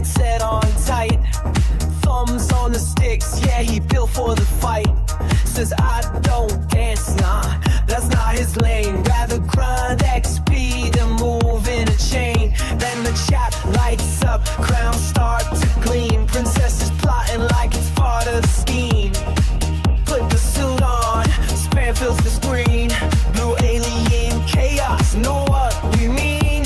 mindset on tight. Thumbs on the sticks, yeah, he built for the fight. Says I don't dance, nah, that's not his lane. Rather grind XP than move in a chain. Then the chat lights up, crowns start to gleam. Princesses plotting like it's part of the scheme. Put the suit on, spam fills the screen. Blue alien chaos, know what we mean.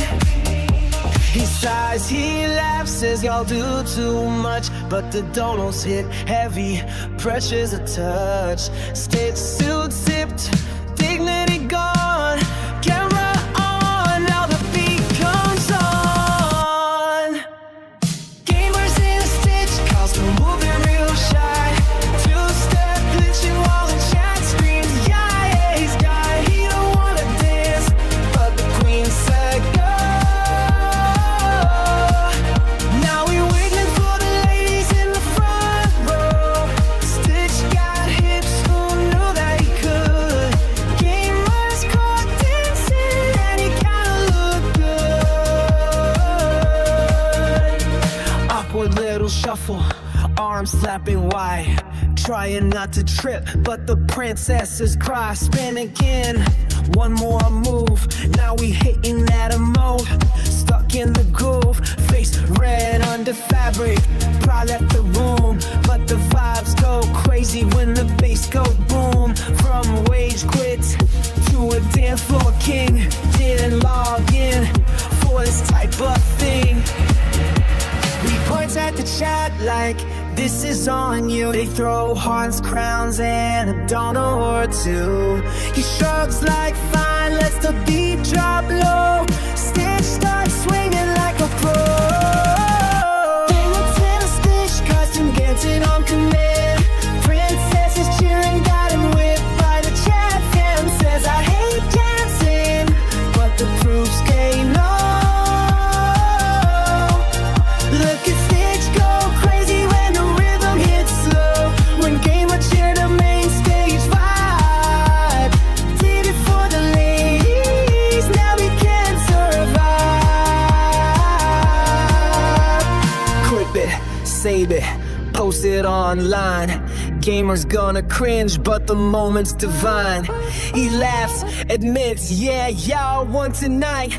He sighs, he laughs, says y'all do too much. But the donos hit heavy, pressure's a touch. Stitch suit zipped, dignity gone. Camera on, now the beat comes on. Gamers in a stitch, costume moving real shy. Two-step glitching while the chat screams. Yeah, he's got, he don't wanna dance, but the queen said go. Now we waiting for the ladies in the front row. Stitch got hips, who knew that he could? Gamers caught dancing and he kinda looked good. Awkward little shuffle, arms slapping wide. Trying not to trip, but the princesses cry. Spin again, one more move. Now we hitting that emote. Stuck in the groove, face red under fabric. Pride left the room, but the vibes go crazy when the bass go boom. From wage quit to a dance floor king. Didn't log in for this type of thing. We point at the chat like this is on you. They throw hearts, crowns, and a dollar or two. He shrugs like fine, lets the beat drop low. Stitch starts swinging like a pro. Dance in a Stitch costume, dancing on command. Princesses cheering, got him whipped by the chat fam. Says I hate dancing, but the proof's game no. Look at Stitch go crazy when the rhythm hits slow. When Gamer cheered the main stage vibe. Did it for the ladies, now we can survive. Clip it, save it, post it online. Gamer's gonna cringe, but the moment's divine. He laughs, admits, yeah, y'all won tonight.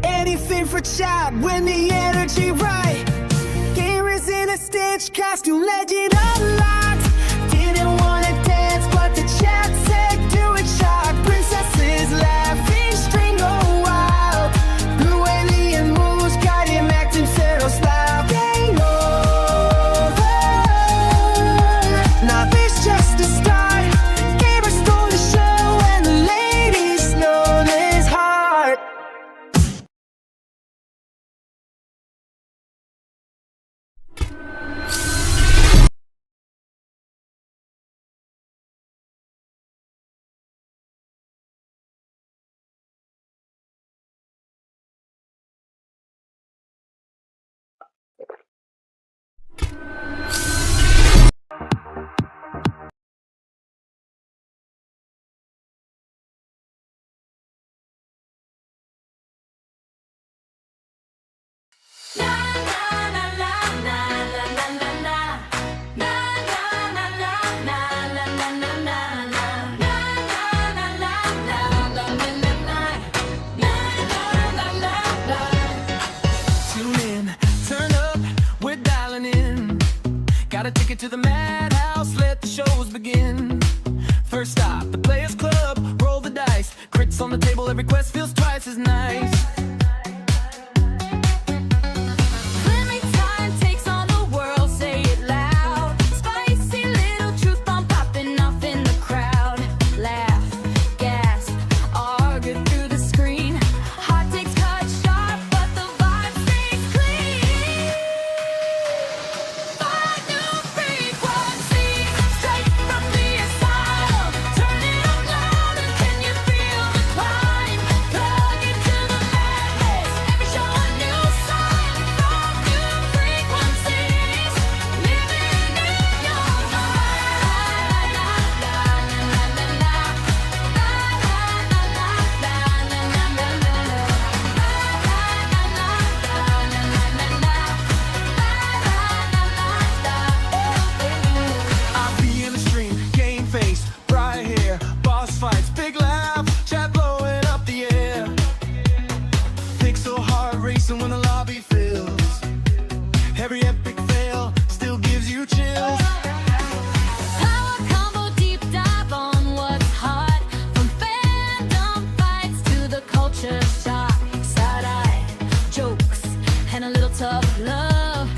Anything for chat when the energy right. Gamer's in a Stitch costume, legend unlocked. Didn't wanna dance, but the chat said do it shock. Princesses laughing, string go wild. Blue alien moves, got him acting zero style. Game over. Now this just the start. Gamer stole the show and the ladies stole his heart. Tune in, turn up, we're dialing in. Got a ticket to the madhouse, let the shows begin. First stop, the Players Club, roll the dice. Crits on the table, every quest feels twice as nice. Limit time takes on the world, say it loud. Spicy little truth bomb popping off in the crowd. Laugh, gasp, argue through the screen. Hot takes cut sharp, but the vibe stays clean. Find new frequencies, straight from the asylum. Turn it up louder, can you feel the climb? listen when the lobby fills. Every epic fail still gives you chills. Power combo deep dive on what's hot. From fandom fights to the culture shock. Side-eye jokes and a little tough love.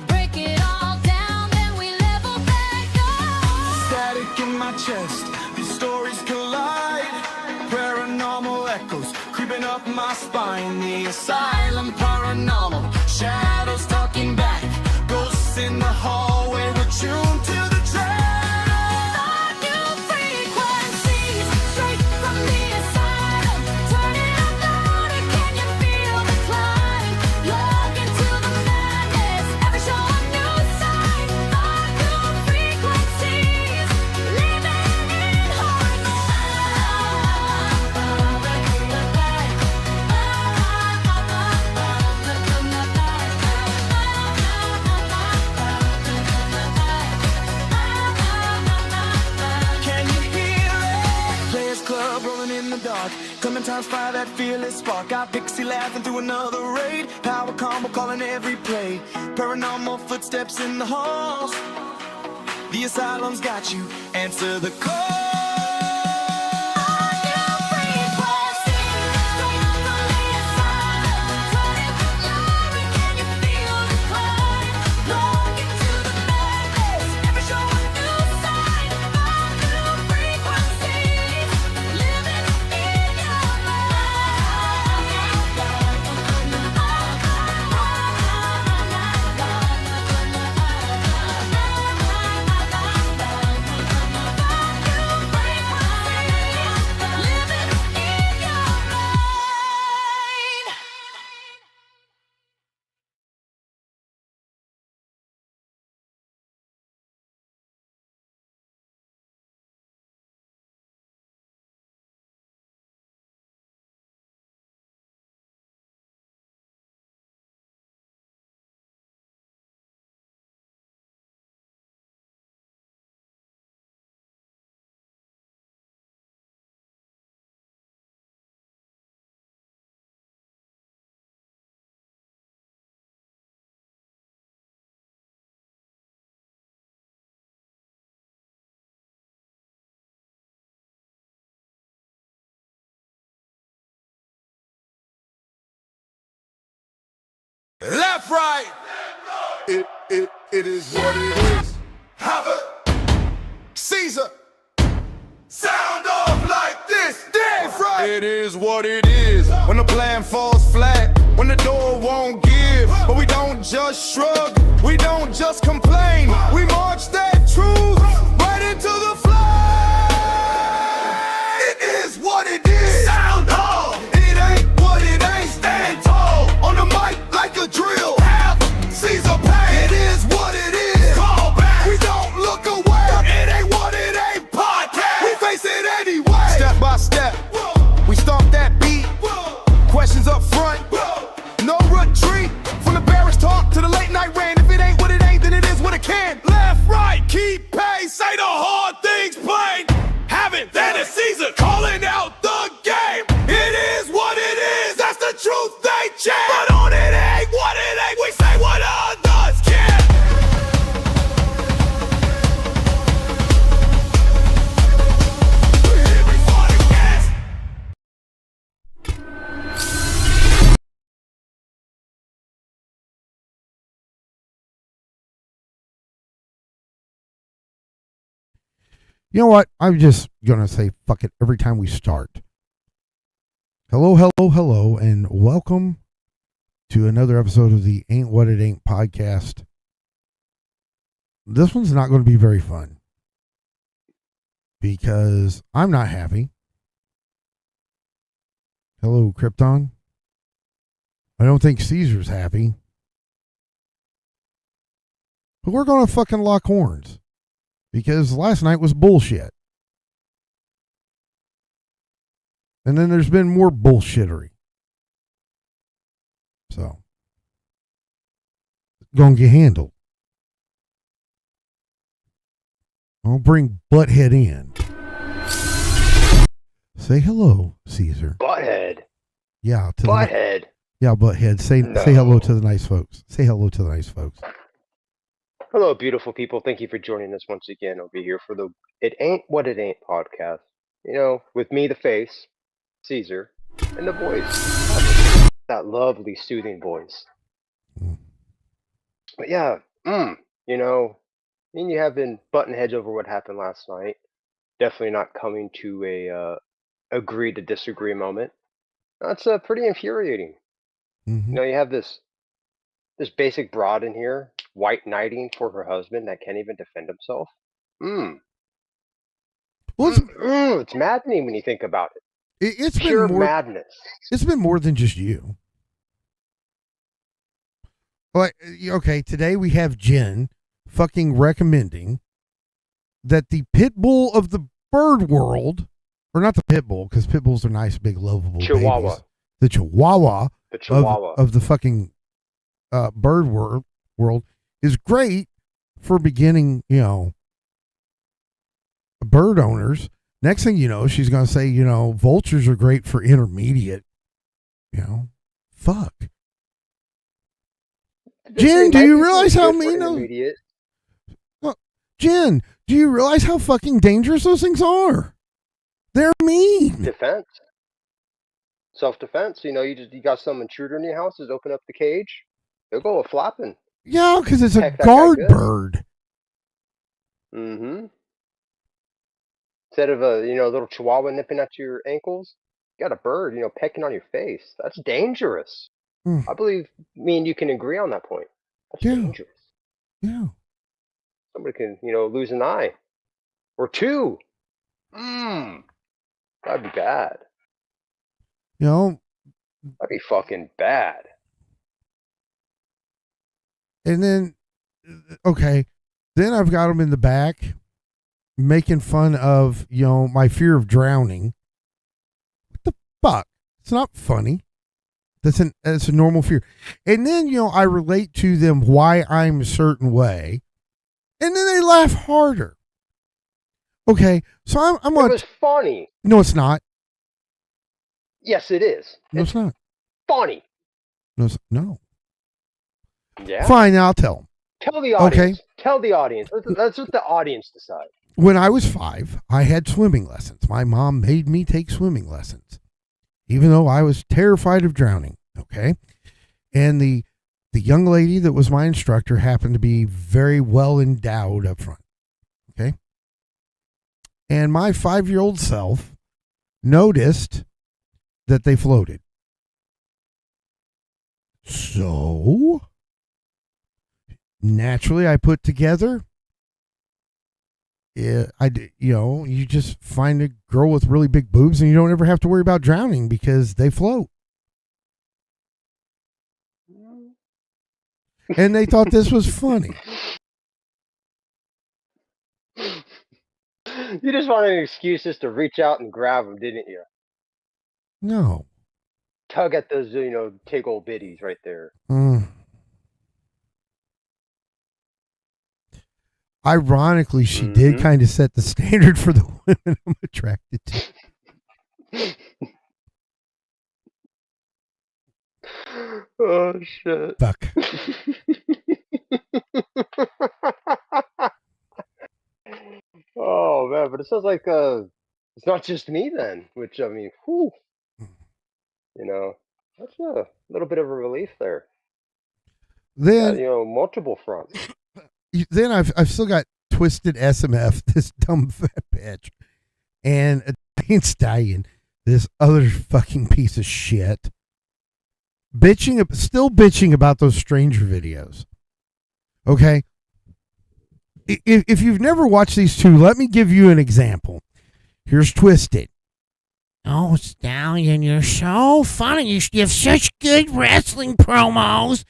Break it all down, then we level back up. Static in my chest, these stories collide. Paranormal echoes creeping up my spine. The asylum paranormal, shadows talking back. Ghosts in the hallway, we're tuned to the track. Find new frequencies straight from the asylum. Turn it up louder, can you feel the climb? Log into the madness, every show a new side. Find new frequencies, living in Can you hear it? Players Club rolling in the dark. Clementine's fire, that fearless spark. Got Pixie laughing through another raid. Power combo calling every play. Paranormal footsteps in the halls. The asylum's got you. Answer the call. Left, right. It is what it is. Have it. Caesar. Sound off like this. Left, right. It is what it is. When the plan falls flat, when the door won't give, but we don't just shrug, we don't just complain. We march that truth right into the flame. It is what it is. Sound off. It ain't what it ain't. Stand tall on the mic like a drill. Have Caesar pain. It is what it is. Call back. We don't look away. It ain't what it ain't. Podcast. We face it anyway. Step by step, we stomp that beat. Questions up front, no retreat. From the barracks talk to the late night rain. If it ain't what it ain't, then it is what it can. Left, right, keep pace. Say the hard things plain. Have it, then it's Caesar calling out the game. It is what it is. That's the truth they chant. But on it ain't what it ain't. We say what others can't. Everybody gas. You know what? I'm just going to say fuck it every time we start. Hello, hello, hello, and welcome to another episode of the Ain't What It Ain't podcast. This one's not going to be very fun because I'm not happy. Hello, Krypton. I don't think Caesar's happy. But we're going to fucking lock horns. Because last night was bullshit. And then there's been more bullshittery. So, gonna get handled. I'll bring Butthead in. Say hello, Caesar. Butthead. Yeah, to Butthead. Yeah, butthead. Say hello to the nice folks. Say hello to the nice folks. Hello, beautiful people. Thank you for joining us once again over here for the It Ain't What It Ain't podcast. You know, with me, the face, Caesar, and the voice. That lovely, soothing voice. Mm. But yeah, you know, me and you have been butting heads over what happened last night. Definitely not coming to a agree to disagree moment. That's pretty infuriating. Mm-hmm. You know, you have this basic broad in here, white knighting for her husband that can't even defend himself. Well, It's maddening when you think about it. it's Pure been more. madness. It's been more than just you. Like, okay, today we have Jen fucking recommending that the pit bull of the bird world, or not the pit bull, because pit bulls are nice, big, lovable Chihuahua. babies. The Chihuahua, The Chihuahua. of the fucking bird world is great for beginning, bird owners. Next thing you know, she's going to say, vultures are great for intermediate, fuck. Jen, do you realize how mean those? Jen, do you realize how fucking dangerous those things are? They're mean. Defense. Self-defense. You know, you got some intruder in your house, just open up the cage. They'll go a flapping. Yeah, because it's a Heck, that guard guy good. bird. Mm-hmm. Instead of a little chihuahua nipping at your ankles, you got a bird, pecking on your face. That's dangerous. Mm. I believe me and you can agree on that point. That's Yeah. dangerous. Yeah. Somebody can, lose an eye. Or two. That'd be bad. That'd be fucking bad. And then, okay, then I've got them in the back making fun of, my fear of drowning. What the fuck? It's not funny. That's a normal fear. And then, I relate to them why I'm a certain way. And then they laugh harder. Okay, so I'm on. It was funny. No, it's not. Yes, it is. No, it's not. Funny. No. Yeah. Fine, I'll tell them. Tell the audience. Okay. Tell the audience. Let's let the audience decide. When I was 5, I had swimming lessons. My mom made me take swimming lessons, even though I was terrified of drowning. Okay. And the young lady that was my instructor happened to be very well endowed up front. Okay. And my 5-year-old self noticed that they floated. So naturally I put together, you just find a girl with really big boobs and you don't ever have to worry about drowning because they float. And they thought this was funny. You just wanted an excuse just to reach out and grab them, didn't you? No. Tug at those, take old biddies right there. Ironically, she did kind of set the standard for the women I'm attracted to. Oh, shit. Fuck. Oh, man, but it sounds like it's not just me then, which, I mean, whew. That's a little bit of a relief there. Then, multiple fronts. Then I've still got Twisted SMF, this dumb fat bitch, and Italian Stallion, this other fucking piece of shit, still bitching about those stranger videos. Okay? If you've never watched these two, let me give you an example. Here's Twisted. Oh, Stallion, you're so funny. You have such good wrestling promos.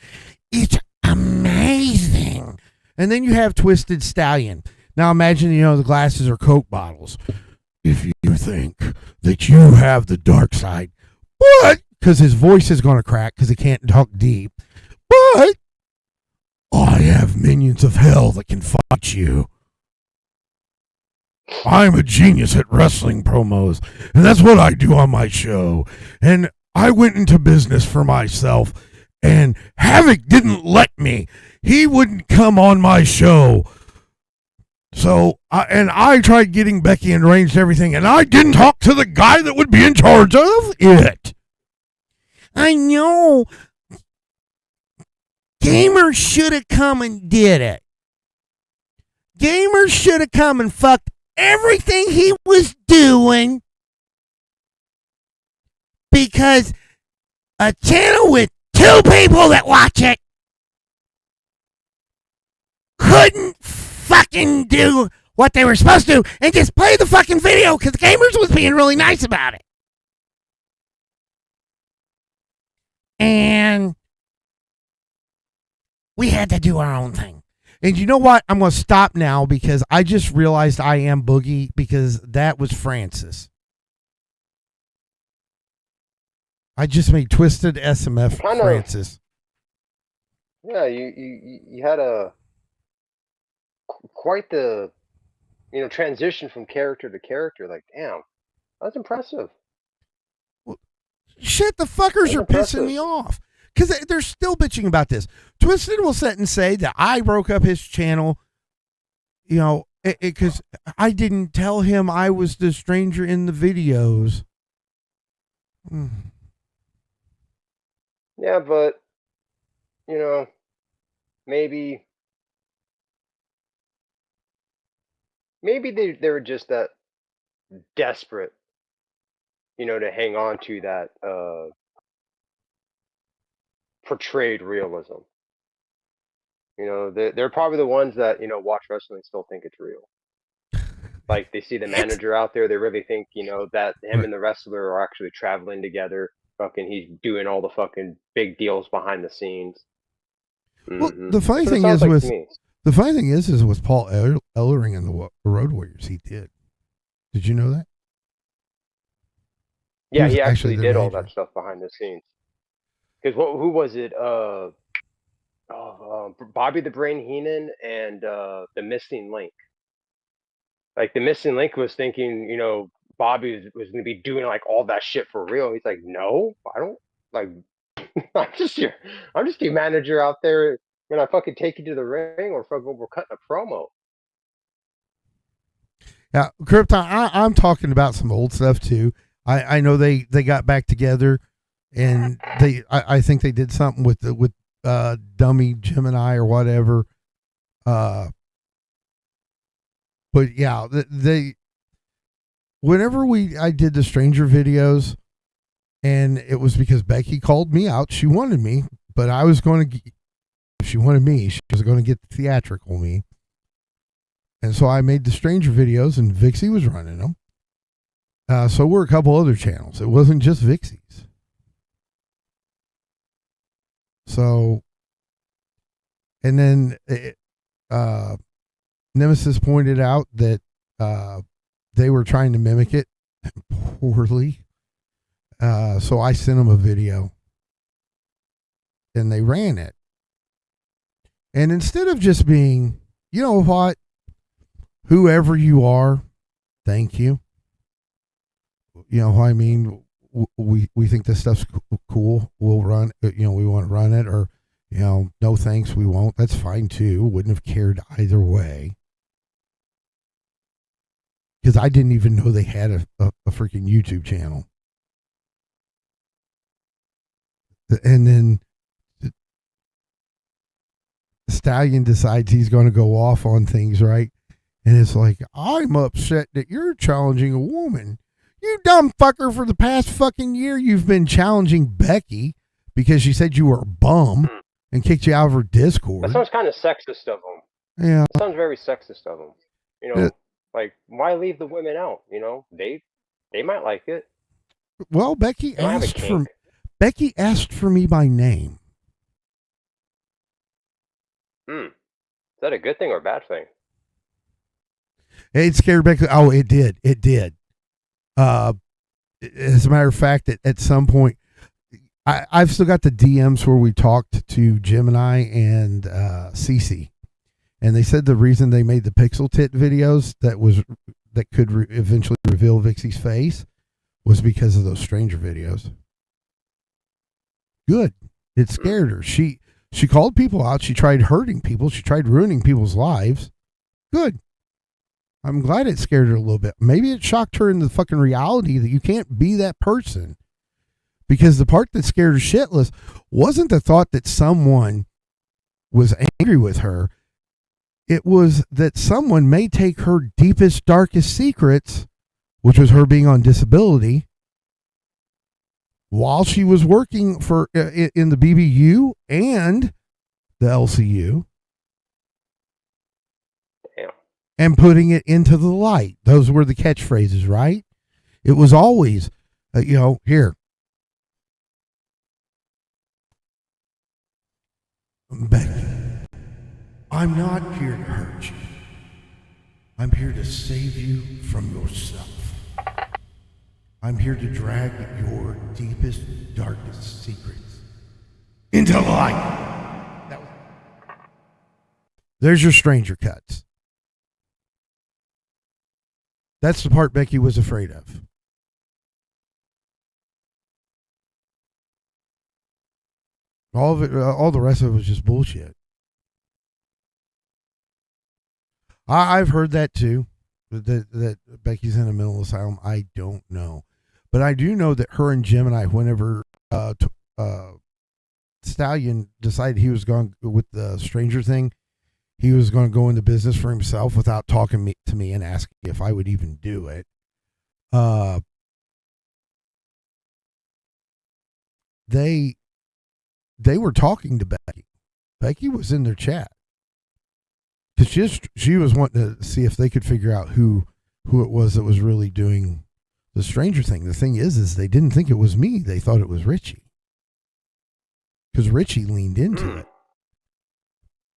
It's amazing. And then you have Twisted Stallion. Now imagine, the glasses are Coke bottles. If you think that you have the dark side, but, because his voice is going to crack because he can't talk deep, but I have minions of hell that can fight you. I'm a genius at wrestling promos, and that's what I do on my show. And I went into business for myself, and Havoc didn't let me. He wouldn't come on my show. So, I tried getting Becky and arranged everything, and I didn't talk to the guy that would be in charge of it. I know. Gamer should have come and did it. Gamer should have come and fucked everything he was doing, because a channel with 2 people that watch it couldn't fucking do what they were supposed to and just play the fucking video because Gamers was being really nice about it. And we had to do our own thing. And you know what? I'm going to stop now because I just realized I am Boogie, because that was Francis. I just made Twisted SMF Francis. Yeah, you had quite the transition from character to character. Like, damn, that's impressive. Well, shit, the fuckers are pissing me off because they're still bitching about this. Twisted will sit and say that I broke up his channel, because I didn't tell him I was the stranger in the videos. Yeah, but maybe they were just that desperate, to hang on to that portrayed realism. They're probably the ones that watch wrestling still think it's real. Like, they see the manager out there, they really think that him and the wrestler are actually traveling together. Fucking, he's doing all the fucking big deals behind the scenes. Well, the funny thing is with Paul Ellering and the Road Warriors, he did. Did you know that? Yeah, he actually did all that stuff behind the scenes. Because who was it? Bobby the Brain Heenan and the Missing Link. Like, the Missing Link was thinking, Bobby was going to be doing like all that shit for real. He's like, no, I don't. Like, I'm just your manager out there when I fucking take you to the ring, or fucking we're cutting a promo. Yeah, Krypton, I'm talking about some old stuff too. I know they got back together, and I think they did something with Dummy Gemini or whatever. But yeah, whenever I did the stranger videos, and it was because Becky called me out. She wanted me, but I was going to, if she wanted me, she was going to get the theatrical me. And so I made the stranger videos, and Vixie was running them. So were a couple other channels. It wasn't just Vixie's. So, and then Nemesis pointed out that they were trying to mimic it poorly. So I sent them a video, and they ran it. And instead of just being, you know what, whoever you are, thank you. You know what I mean? We think this stuff's cool. We'll run, we want to run it, or, no thanks, we won't. That's fine too. Wouldn't have cared either way. Because I didn't even know they had a freaking YouTube channel. And then Stallion decides he's going to go off on things, right? And it's like, I'm upset that you're challenging a woman. You dumb fucker, for the past fucking year, you've been challenging Becky because she said you were a bum and kicked you out of her Discord. That sounds kind of sexist of them. Yeah. That sounds very sexist of them. Like, why leave the women out? They might like it. Well, Becky asked for me by name. Is that a good thing or a bad thing? It scared Becky. Oh, it did. It did. As a matter of fact, at some point, I've still got the DMs where we talked to Gemini and Cece, and they said the reason they made the pixel tit videos that could eventually reveal Vixie's face was because of those stranger videos. Good. It scared her. She called people out. She tried hurting people. She tried ruining people's lives. Good. I'm glad it scared her a little bit. Maybe it shocked her in the fucking reality that you can't be that person. Because the part that scared her shitless wasn't the thought that someone was angry with her. It was that someone may take her deepest, darkest secrets, which was her being on disability, while she was working for in the BBU and the LCU, and putting it into the light. Those were the catchphrases, right? It was always, here. Becky, I'm not here to hurt you. I'm here to save you from yourself. I'm here to drag your deepest, darkest secrets into the light. There's your stranger cuts. That's the part Becky was afraid of. All of it, all the rest of it was just bullshit. I've heard that too, that Becky's in a mental asylum. I don't know. But I do know that her and Jim and I, whenever Stallion decided he was going with the stranger thing, he was going to go into business for himself without talking to me and asking if I would even do it. They were talking to Becky. Becky was in their chat. Because she was wanting to see if they could figure out who it was that was really doing the stranger thing. The thing is they didn't think it was me. They thought it was Richie. Because Richie leaned into it.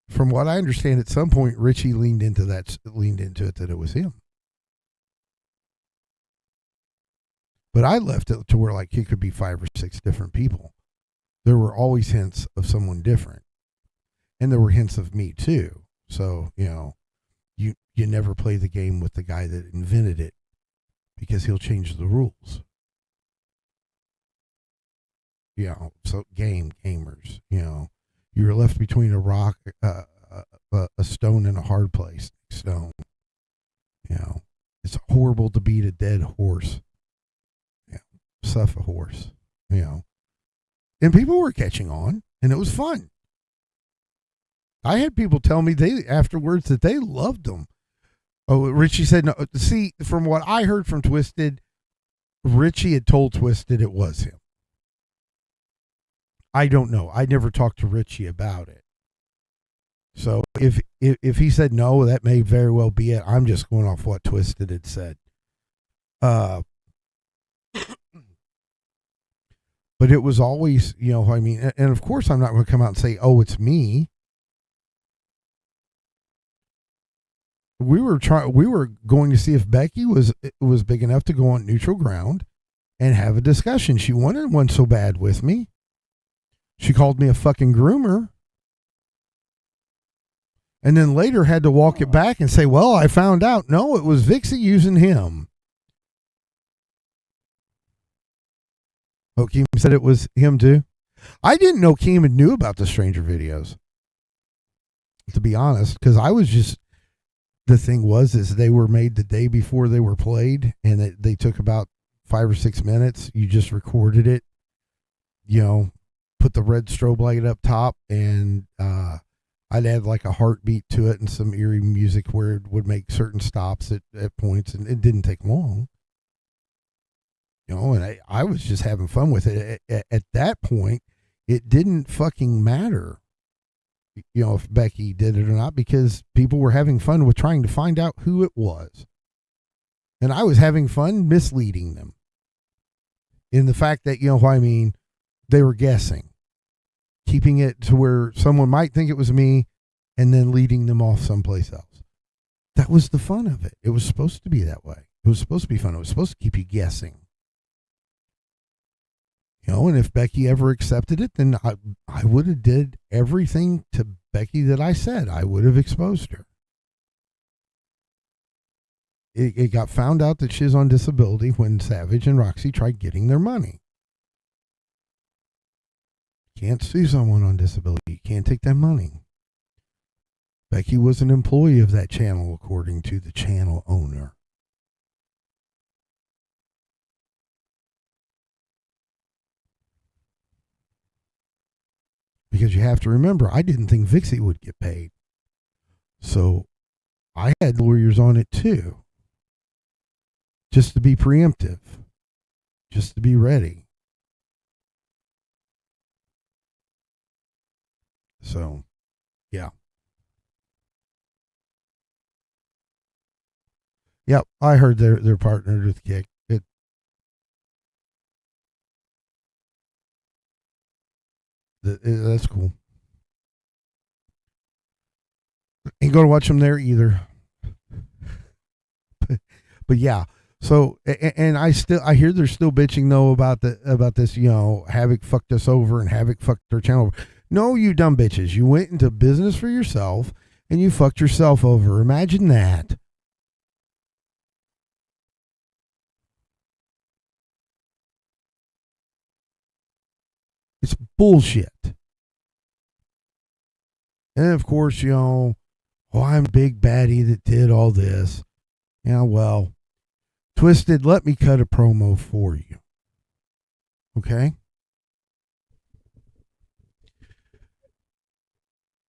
From what I understand, at some point, Richie leaned into it that it was him. But I left it to where like it could be 5 or 6 different people. There were always hints of someone different. And there were hints of me too. So, you never play the game with the guy that invented it because he'll change the rules. So gamers, you're left between a rock, a stone and a hard place. Stone. It's horrible to beat a dead horse. Stuff a horse, And people were catching on, and it was fun. I had people tell me afterwards that they loved them. Oh, Richie said no. See, from what I heard from Twisted, Richie had told Twisted it was him. I don't know. I never talked to Richie about it. So if he said no, that may very well be it. I'm just going off what Twisted had said. But it was always, and of course I'm not going to come out and say, oh, it's me. We were going to see if Becky was big enough to go on neutral ground and have a discussion. She wanted one so bad with me. She called me a fucking groomer. And then later had to walk it back and say, well, I found out. No, it was Vixie using him. Oh, Keem said it was him too. I didn't know Keem knew about the stranger videos, to be honest, because I was just, the thing was they were made the day before they were played, and they took about 5 or 6 minutes. You just recorded it, put the red strobe light up top, and I'd add like a heartbeat to it and some eerie music where it would make certain stops at points, and it didn't take long. And I was just having fun with it. At that point, it didn't fucking matter, if Becky did it or not, because people were having fun with trying to find out who it was. And I was having fun misleading them in the fact that, they were guessing, keeping it to where someone might think it was me and then leading them off someplace else. That was the fun of it. It was supposed to be that way. It was supposed to be fun. It was supposed to keep you guessing. And if Becky ever accepted it, then I would have did everything to Becky that I said. I would have exposed her. It got found out that she's on disability when Savage and Roxy tried getting their money. Can't sue someone on disability. You can't take that money. Becky was an employee of that channel, according to the channel owner. Because you have to remember, I didn't think Vixie would get paid. So I had lawyers on it too. Just to be preemptive. Just to be ready. So, yeah. Yep, I heard they're partnered with Kick. That's cool. Ain't gonna watch them there either. But yeah. So and I hear they're still bitching though about this, you know, Havoc fucked us over and Havoc fucked their channel over. No, you dumb bitches. You went into business for yourself and you fucked yourself over. Imagine that. It's bullshit. And of course, you know, oh, I'm big baddie that did all this. Yeah, well, Twisted, let me cut a promo for you. Okay?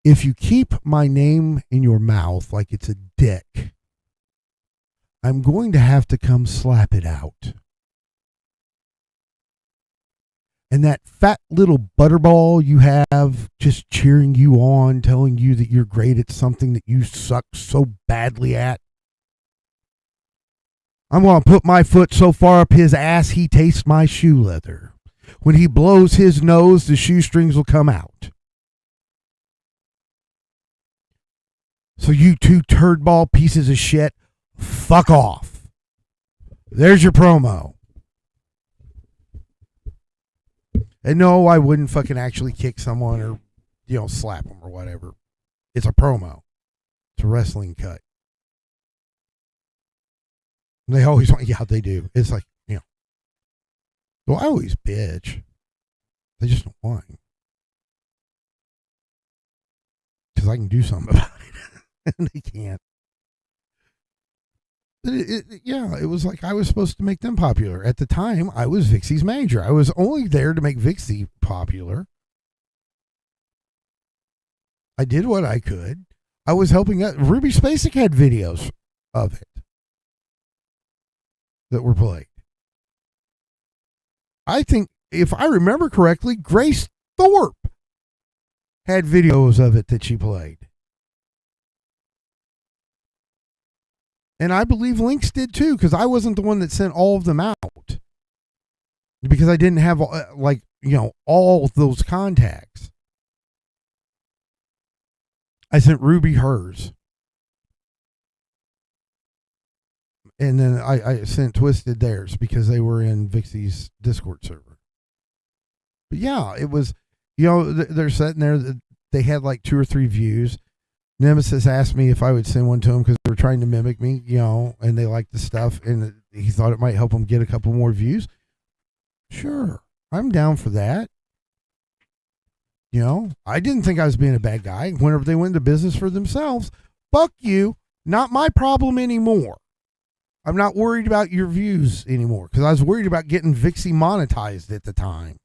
If you keep my name in your mouth like it's a dick, I'm going to have to come slap it out. And that fat little butterball you have just cheering you on, telling you that you're great at something that you suck so badly at. I'm going to put my foot so far up his ass he tastes my shoe leather. When he blows his nose, the shoestrings will come out. So you two turdball pieces of shit, fuck off. There's your promo. And no, I wouldn't fucking actually kick someone or, you know, slap them or whatever. It's a promo. It's a wrestling cut. They always want, yeah, they do. It's like, you know, well, I always bitch. They just don't whine. Because I can do something about it. And they can't. Yeah, it was like I was supposed to make them popular. At the time, I was Vixie's manager. I was only there to make Vixie popular. I did what I could. I was helping out. Ruby Spacek had videos of it that were played. I think, if I remember correctly, Grace Thorpe had videos of it that she played. And I believe Lynx did too, because I wasn't the one that sent all of them out. Because I didn't have, like, you know, all those contacts. I sent Ruby hers. And then I sent Twisted theirs because they were in Vixie's Discord server. But yeah, it was, you know, they're sitting there. They had like 2 or 3 views. Nemesis asked me if I would send one to him because they were trying to mimic me, you know, and they liked the stuff, and he thought it might help him get a couple more views. Sure, I'm down for that. You know, I didn't think I was being a bad guy. Whenever they went into business for themselves, fuck you, not my problem anymore. I'm not worried about your views anymore because I was worried about getting Vixie monetized at the time.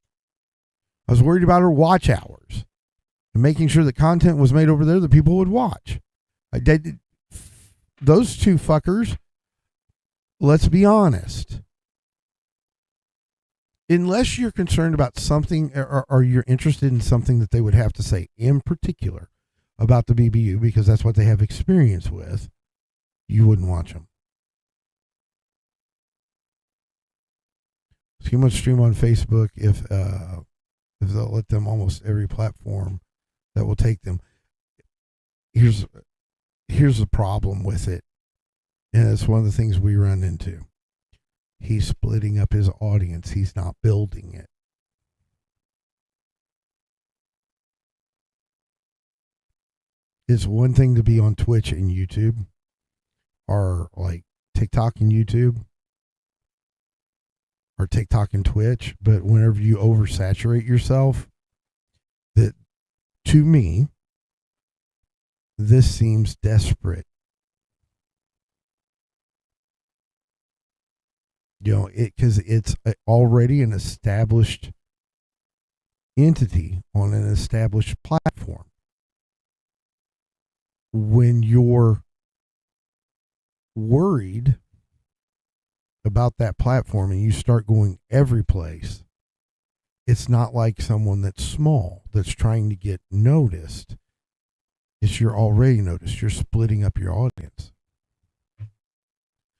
I was worried about her watch hours. And making sure that content was made over there that people would watch. I did those 2 fuckers. Let's be honest. Unless you're concerned about something or you're interested in something that they would have to say in particular about the BBU because that's what they have experience with, you wouldn't watch them. Scheme would stream on Facebook if they'll let them almost every platform that will take them. Here's the problem with it, and it's one of the things we run into. He's splitting up his audience. He's not building it. It's one thing to be on Twitch and YouTube, or like TikTok and YouTube, or TikTok and Twitch, but whenever you oversaturate yourself, to me, this seems desperate. Because it's already an established entity on an established platform. When you're worried about that platform and you start going every place, it's not like someone that's small that's trying to get noticed. It's you're already noticed. You're splitting up your audience.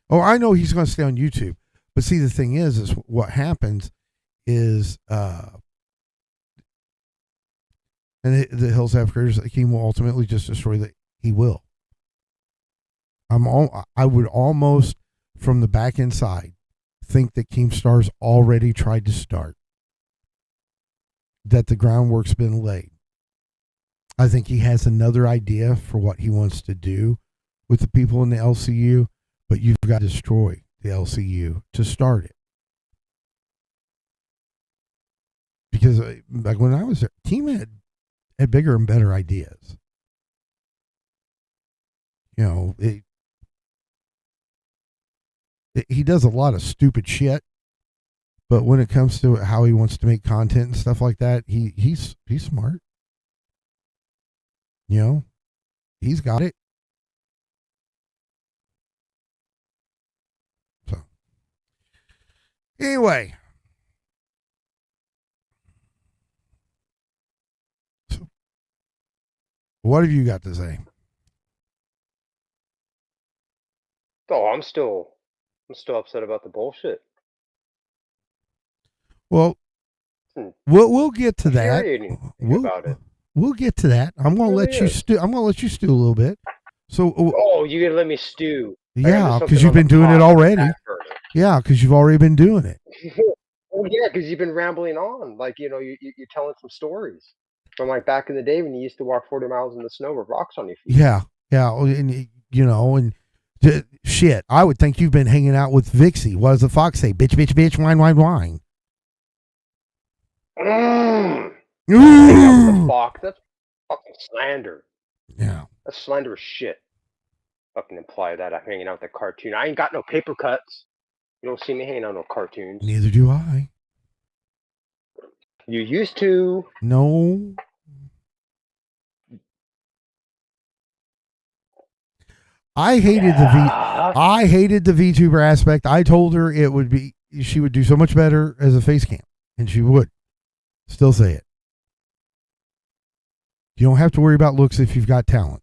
Oh, I know he's going to stay on YouTube. But see, the thing is what happens is, and the Hills Have Creators, he will ultimately just destroy that. He will. I would almost, from the back inside, think that Keemstar's already tried to start. That the groundwork's been laid. I think he has another idea for what he wants to do with the people in the LCU, but you've got to destroy the LCU to start it. Because like when I was there, Team had bigger and better ideas. He does a lot of stupid shit, but when it comes to how he wants to make content and stuff like that, he's smart. He's got it. So anyway, what have you got to say? Oh, I'm still upset about the bullshit. Well, we'll get to that. About it. We'll get to that. I'm gonna let you stew. I'm gonna let you stew a little bit. So, you gotta let me stew. Yeah, because you've been doing it already. Yeah, because you've already been doing it. Well, yeah, because you've been rambling on. Like, you're telling some stories from like back in the day when you used to walk 40 miles in the snow with rocks on your feet. Yeah, and shit. I would think you've been hanging out with Vixie. What does the fox say? Bitch, bitch, bitch, wine, wine, wine. The fox. That's fucking slander. Yeah. That's slanderous shit. Fucking imply that I'm hanging out with a cartoon. I ain't got no paper cuts. You don't see me hanging out no cartoons. Neither do I. You used to. No. I hated the VTuber aspect. I told her she would do so much better as a face cam, and she would. Still say it. You don't have to worry about looks if you've got talent.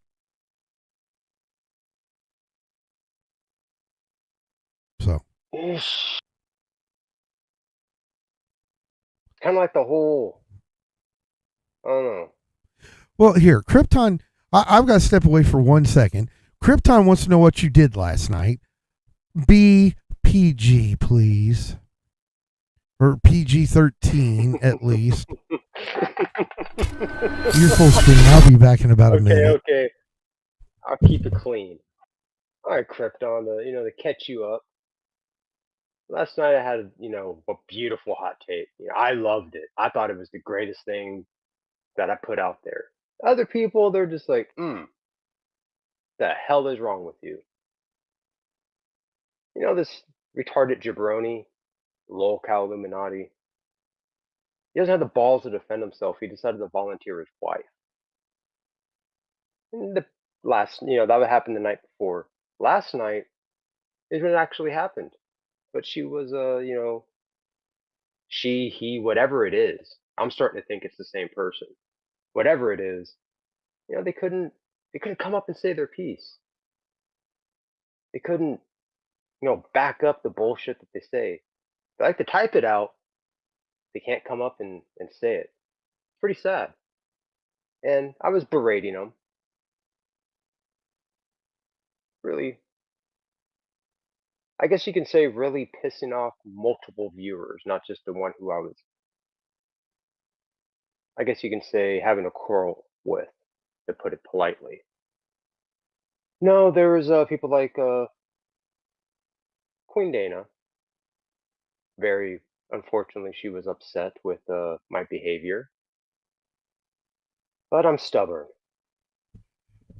So. Kind of like the whole. I don't know. Well, here, Krypton. I've got to step away for 1 second. Krypton wants to know what you did last night. Be PG, please. Or PG-13, at least. You're full screen. I'll be back in about a minute. Okay. I'll keep it clean. All right, Krypton, to catch you up. Last night I had, a beautiful hot take. I loved it. I thought it was the greatest thing that I put out there. Other people, they're just like, the hell is wrong with you? This retarded jabroni, lolcow Illuminati. He doesn't have the balls to defend himself. He decided to volunteer his wife. And that happened the night before. Last night is when it actually happened. But she was, she, he, whatever it is. I'm starting to think it's the same person. Whatever it is, they couldn't come up and say their piece. They couldn't, back up the bullshit that they say. They like to type it out. They can't come up and say it. It's pretty sad. And I was berating them. Really, I guess you can say really pissing off multiple viewers, not just the one who I guess you can say having a quarrel with, to put it politely. No, there was people like Queen Dana. Very unfortunately, she was upset with my behavior. But I'm stubborn.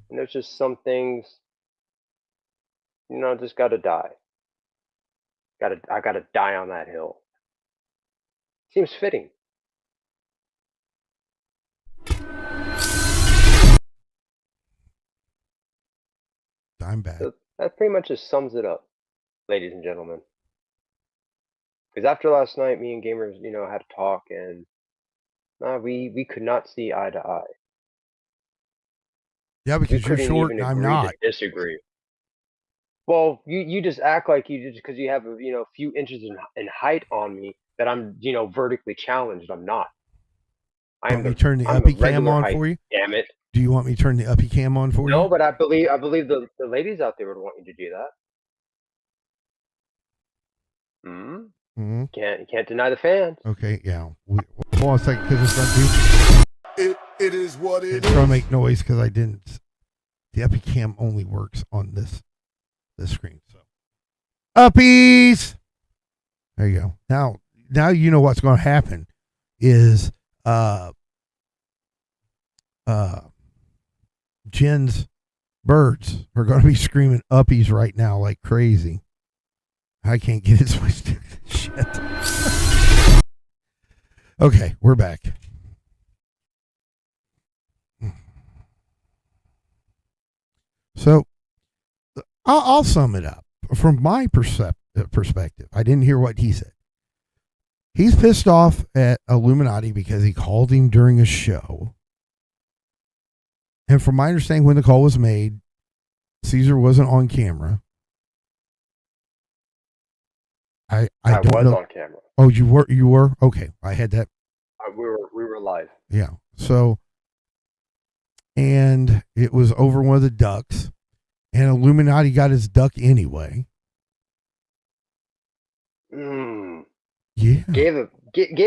And there's just some things, just gotta die. I gotta die on that hill. Seems fitting. I'm back. So that pretty much just sums it up, ladies and gentlemen. Because after last night, me and gamers, had a talk, and we could not see eye to eye. Yeah, We because you're couldn't short even and I'm agree not. to disagree. Well, you just act like you just because you have a few inches in height on me that I'm vertically challenged. I'm not. Want me to turn the I'm uppy the cam regular on height. for you? Damn it! Do you want me to turn the uppy cam on for you? No, but I believe the ladies out there would want you to do that. Hmm. Mm-hmm. Can't deny the fans. Okay, yeah. Hold on a second, because it's going to It is what it it's going to is. make noise because I didn't. The uppy cam only works on this screen. So, uppies. There you go. Now you know what's going to happen is Jen's birds are going to be screaming uppies right now like crazy. I can't get it switched. Shit. Okay, we're back. So I'll sum it up from my perspective. I didn't hear what he said. He's pissed off at Illuminati because he called him during a show. And from my understanding, when the call was made, Caesar wasn't on camera. I don't was know. on camera. Oh, you were? Okay. I had that. We were live. Yeah. So, and it was over one of the ducks, and Illuminati got his duck anyway. Yeah. Gave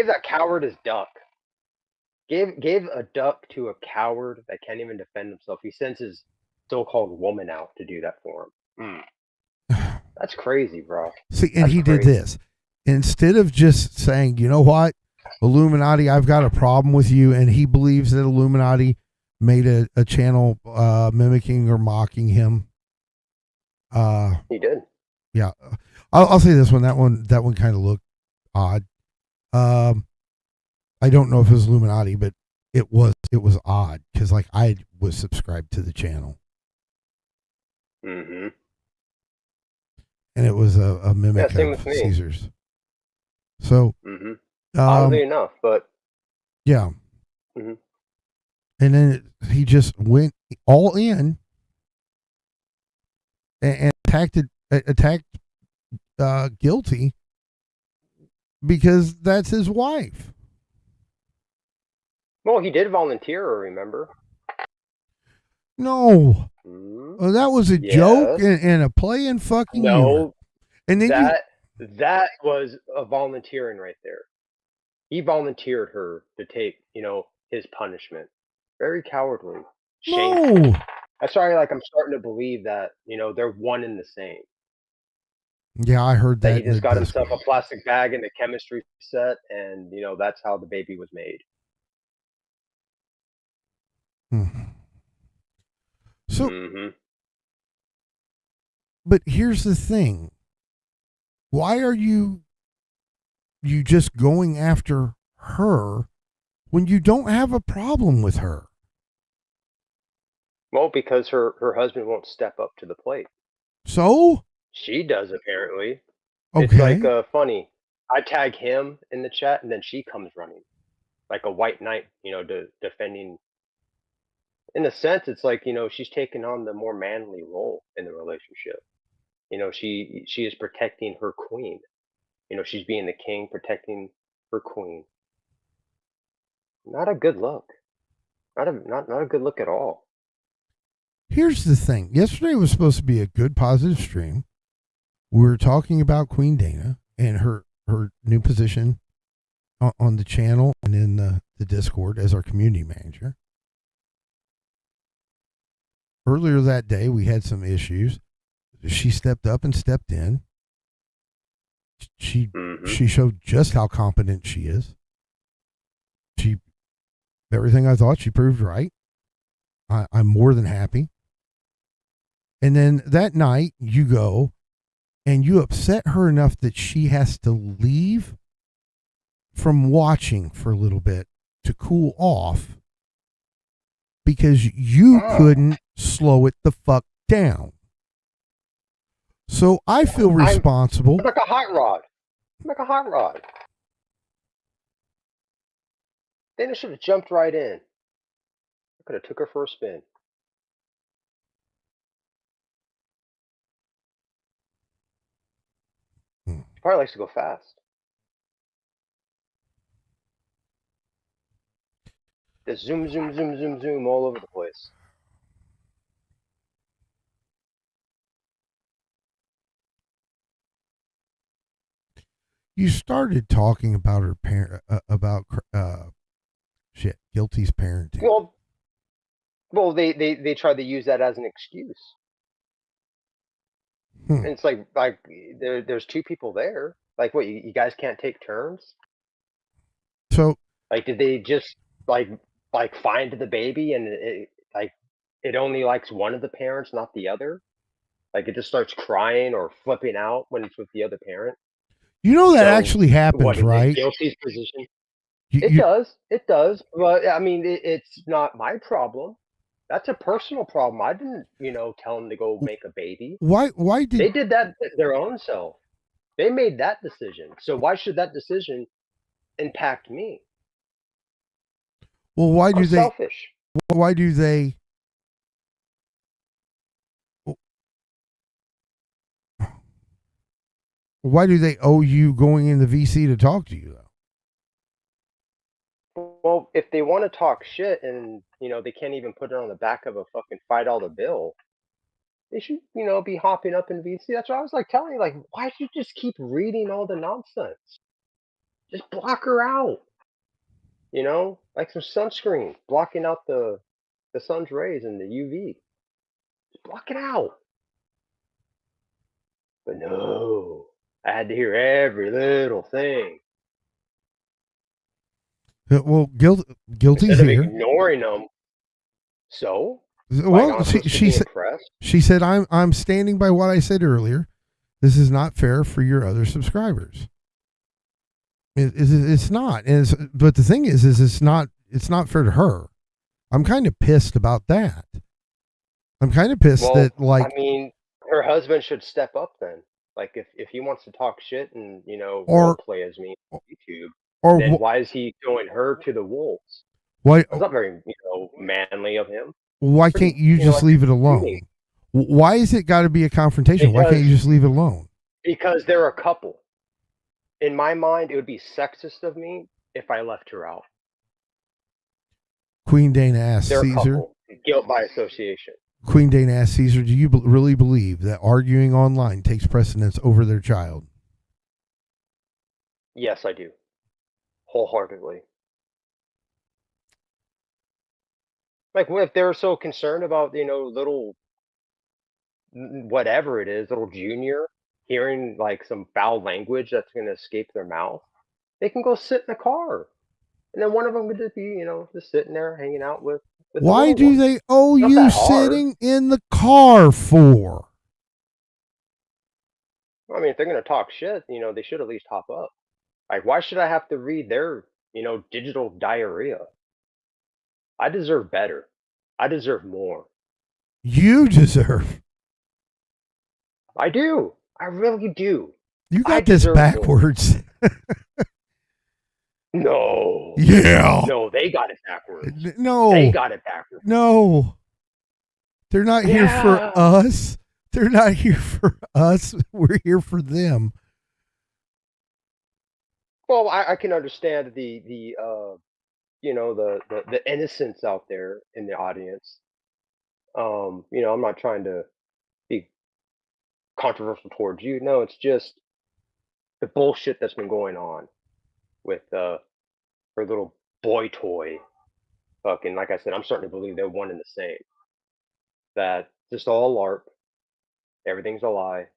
that coward his duck. Gave a duck to a coward that can't even defend himself. He sends his so-called woman out to do that for him. That's crazy, bro. See, and That's he did crazy. this. Instead of just saying, you know what, Illuminati, I've got a problem with you, and he believes that Illuminati made a channel mimicking or mocking him. He did. Yeah. I'll say this one. That one kind of looked odd. I don't know if it was Illuminati, but it was odd because like I was subscribed to the channel. Mm-hmm. And it was a mimic same of with me. Caesar's. So, Mm-hmm. Oddly enough, but yeah. Mm-hmm. And then he just went all in and attacked Guilty because that's his wife. Well, he did volunteer her, remember? No. Mm-hmm. Oh, that was a joke and a play and fucking humor. No, And then that was a volunteering right there. He volunteered her to take, his punishment. Very cowardly. Shameful. no. That's why, I'm starting to believe that, they're one and the same. Yeah, I heard that. That he just got himself a plastic bag and a chemistry set, and that's how the baby was made. So, Mm-hmm. but here's the thing. Why are you just going after her when you don't have a problem with her? Well, because her husband won't step up to the plate. So? She does, apparently. Okay. It's like funny. I tag him in the chat, and then she comes running, like a white knight, defending. In a sense, it's like she's taking on the more manly role in the relationship. She is protecting her queen. She's being the king, protecting her queen. Not a good look. Not a good look at all. Here's the thing. Yesterday was supposed to be a good, positive stream. We were talking about Queen Dana and her new position on the channel and in the Discord as our community manager. Earlier that day, we had some issues. She stepped up and stepped in. She showed just how competent she is. She Everything I thought, she proved right. I'm more than happy. And then that night, you go and you upset her enough that she has to leave from watching for a little bit to cool off because you couldn't slow it the fuck down. So I feel responsible. I'm like a hot rod. I'm like a hot rod. Dana should have jumped right in. I could have took her for a spin. Hmm. She probably likes to go fast. Just zoom, zoom, zoom, zoom, zoom all over the place. You started talking about her parent, Guilty's parenting. Well, they tried to use that as an excuse. And it's like there's two people there. Like, what, you guys can't take turns? So, Like, did they just like find the baby and it only likes one of the parents, not the other? Like, it just starts crying or flipping out when it's with the other parent. you know that So, actually happens, what, in right? Guilty's position? You- It you- does. It does. But I mean, it's not my problem. That's a personal problem. I didn't, tell them to go make a baby. Why They did did that their own self. They made that decision. So why should that decision impact me? well why do I'm they selfish. why do they why do they owe you going in the VC to talk to you though? Well, if they want to talk shit and they can't even put it on the back of a fucking $5 bill, they should be hopping up in VC. That's what I was like telling you. Like, why do you just keep reading all the nonsense? Just block her out. Like some sunscreen blocking out the sun's rays and the UV. Just block it out. But no, I had to hear every little thing. Well, Guilty's Instead of here. ignoring them. So, Well, she said impressed? she said I'm standing by what I said earlier. This is not fair for your other subscribers. It's not. But the thing is it's not fair to her. I'm kind of pissed about that. I'm kind of pissed that I mean, her husband should step up then. Like, if he wants to talk shit and role play as me on YouTube, then why is he throwing her to the wolves? Why? That's not very manly of him. Why can't you just leave it alone? Why is it got to be a confrontation? Why can't you just leave it alone? Because they're a couple. In my mind, it would be sexist of me if I left her out. Queen Dana asked They're a Caesar. couple. Guilt by association. Queen Dana asked Caesar, do you really believe that arguing online takes precedence over their child? Yes, I do. Wholeheartedly. Like, if they're so concerned about, little, whatever it is, little Junior, hearing, like, some foul language that's going to escape their mouth, they can go sit in the car. And then one of them could just be, just sitting there hanging out with Why do they owe Not you that hard. sitting in the car for? I mean, if they're going to talk shit, they should at least hop up. Like, why should I have to read their, digital diarrhea? I deserve better. I deserve more. You deserve. I do. I really do. You I got this deserve more. backwards. No. Yeah. No, they got it backwards. No. They got it backwards. No. They're not here for Yeah. us. They're not here for us. We're here for them. Well, I can understand the innocence out there in the audience. I'm not trying to be controversial towards you. No, it's just the bullshit that's been going on with her little boy toy. Fucking, like I said, I'm starting to believe they're one and the same. That just all LARP, everything's a lie.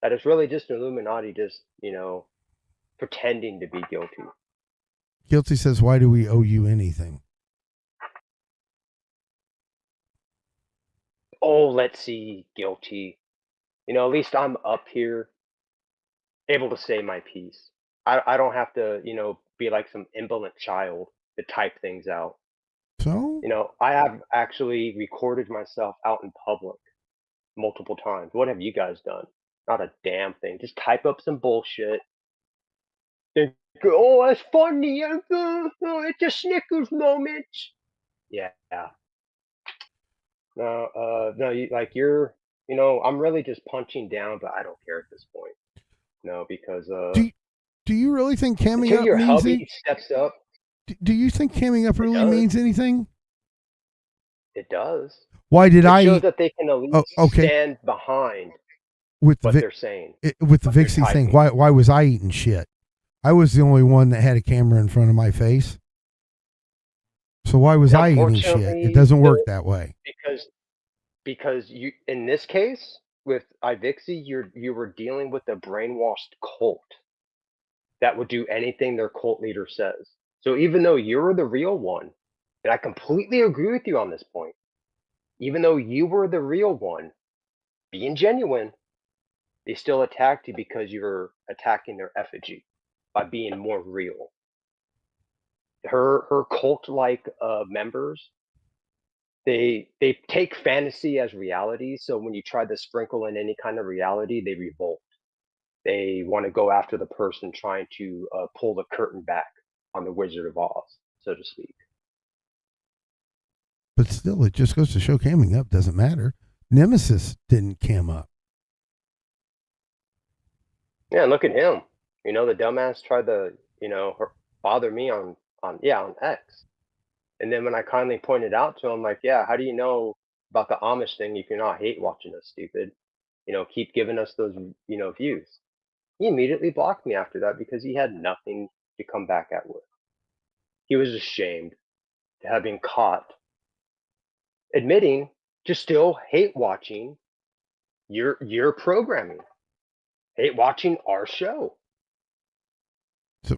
That it's really just an Illuminati, just pretending to be guilty. Guilty says, why do we owe you anything? oh, let's see, guilty. At least I'm up here able to say my piece. I don't have to, be like some indolent child to type things out. So I have actually recorded myself out in public multiple times. What have you guys done? Not a damn thing. Just type up some bullshit. Then go, oh, that's funny. It's a Snickers moment. Yeah. No, I'm really just punching down, but I don't care at this point. No, because do you really think camming until up your means hubby steps up, do you think camming up really does. means anything? it does. Why did It I shows that they can at least okay. stand behind with what the they're saying. with the what they're Vixie thing? typing. Why was I eating shit? I was the only one that had a camera in front of my face. So why was I eating shit? Unfortunately, It doesn't work that way. because you in this case with Ivixie, you were dealing with a brainwashed cult that would do anything their cult leader says. So even though you're the real one, and I completely agree with you on this point, even though you were the real one, being genuine, they still attacked you because you were attacking their effigy by being more real. Her cult like members, they take fantasy as reality. So when you try to sprinkle in any kind of reality, they revolt. They want to go after the person trying to pull the curtain back on the Wizard of Oz, so to speak. But still, it just goes to show camming up doesn't matter. Nemesis didn't cam up. Yeah, and look at him. The dumbass tried to, bother me on X. And then when I kindly pointed out to him, like, yeah, how do you know about the Amish thing if you're not hate watching us, stupid? Keep giving us those, views. He immediately blocked me after that because he had nothing to come back at with. He was ashamed to have been caught admitting to still hate watching your programming, hate watching our show. So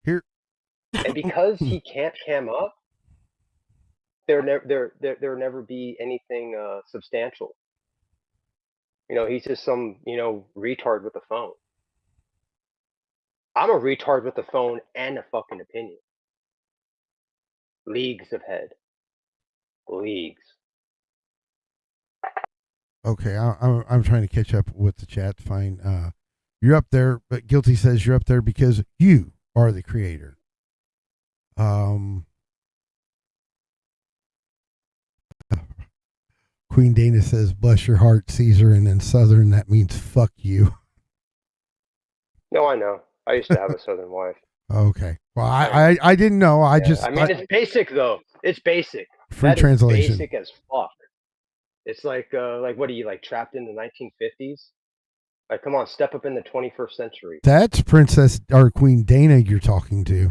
here, and because he can't cam up, there never be anything substantial. He's just some retard with a phone. I'm a retard with a phone and a fucking opinion. Leagues ahead. Leagues. okay, I'm trying to catch up with the chat. Fine, you're up there, but Guilty says you're up there because you are the creator. Queen Dana says, "Bless your heart, Caesar," and in Southern that means "fuck you." No, I know. I used to have a Southern wife. Okay, well, I didn't know. It's basic though. It's basic. Free That is translation. basic as fuck. It's like what are you, like, trapped in the 1950s? Like, come on, step up in the 21st century. That's Princess or Queen Dana you're talking to.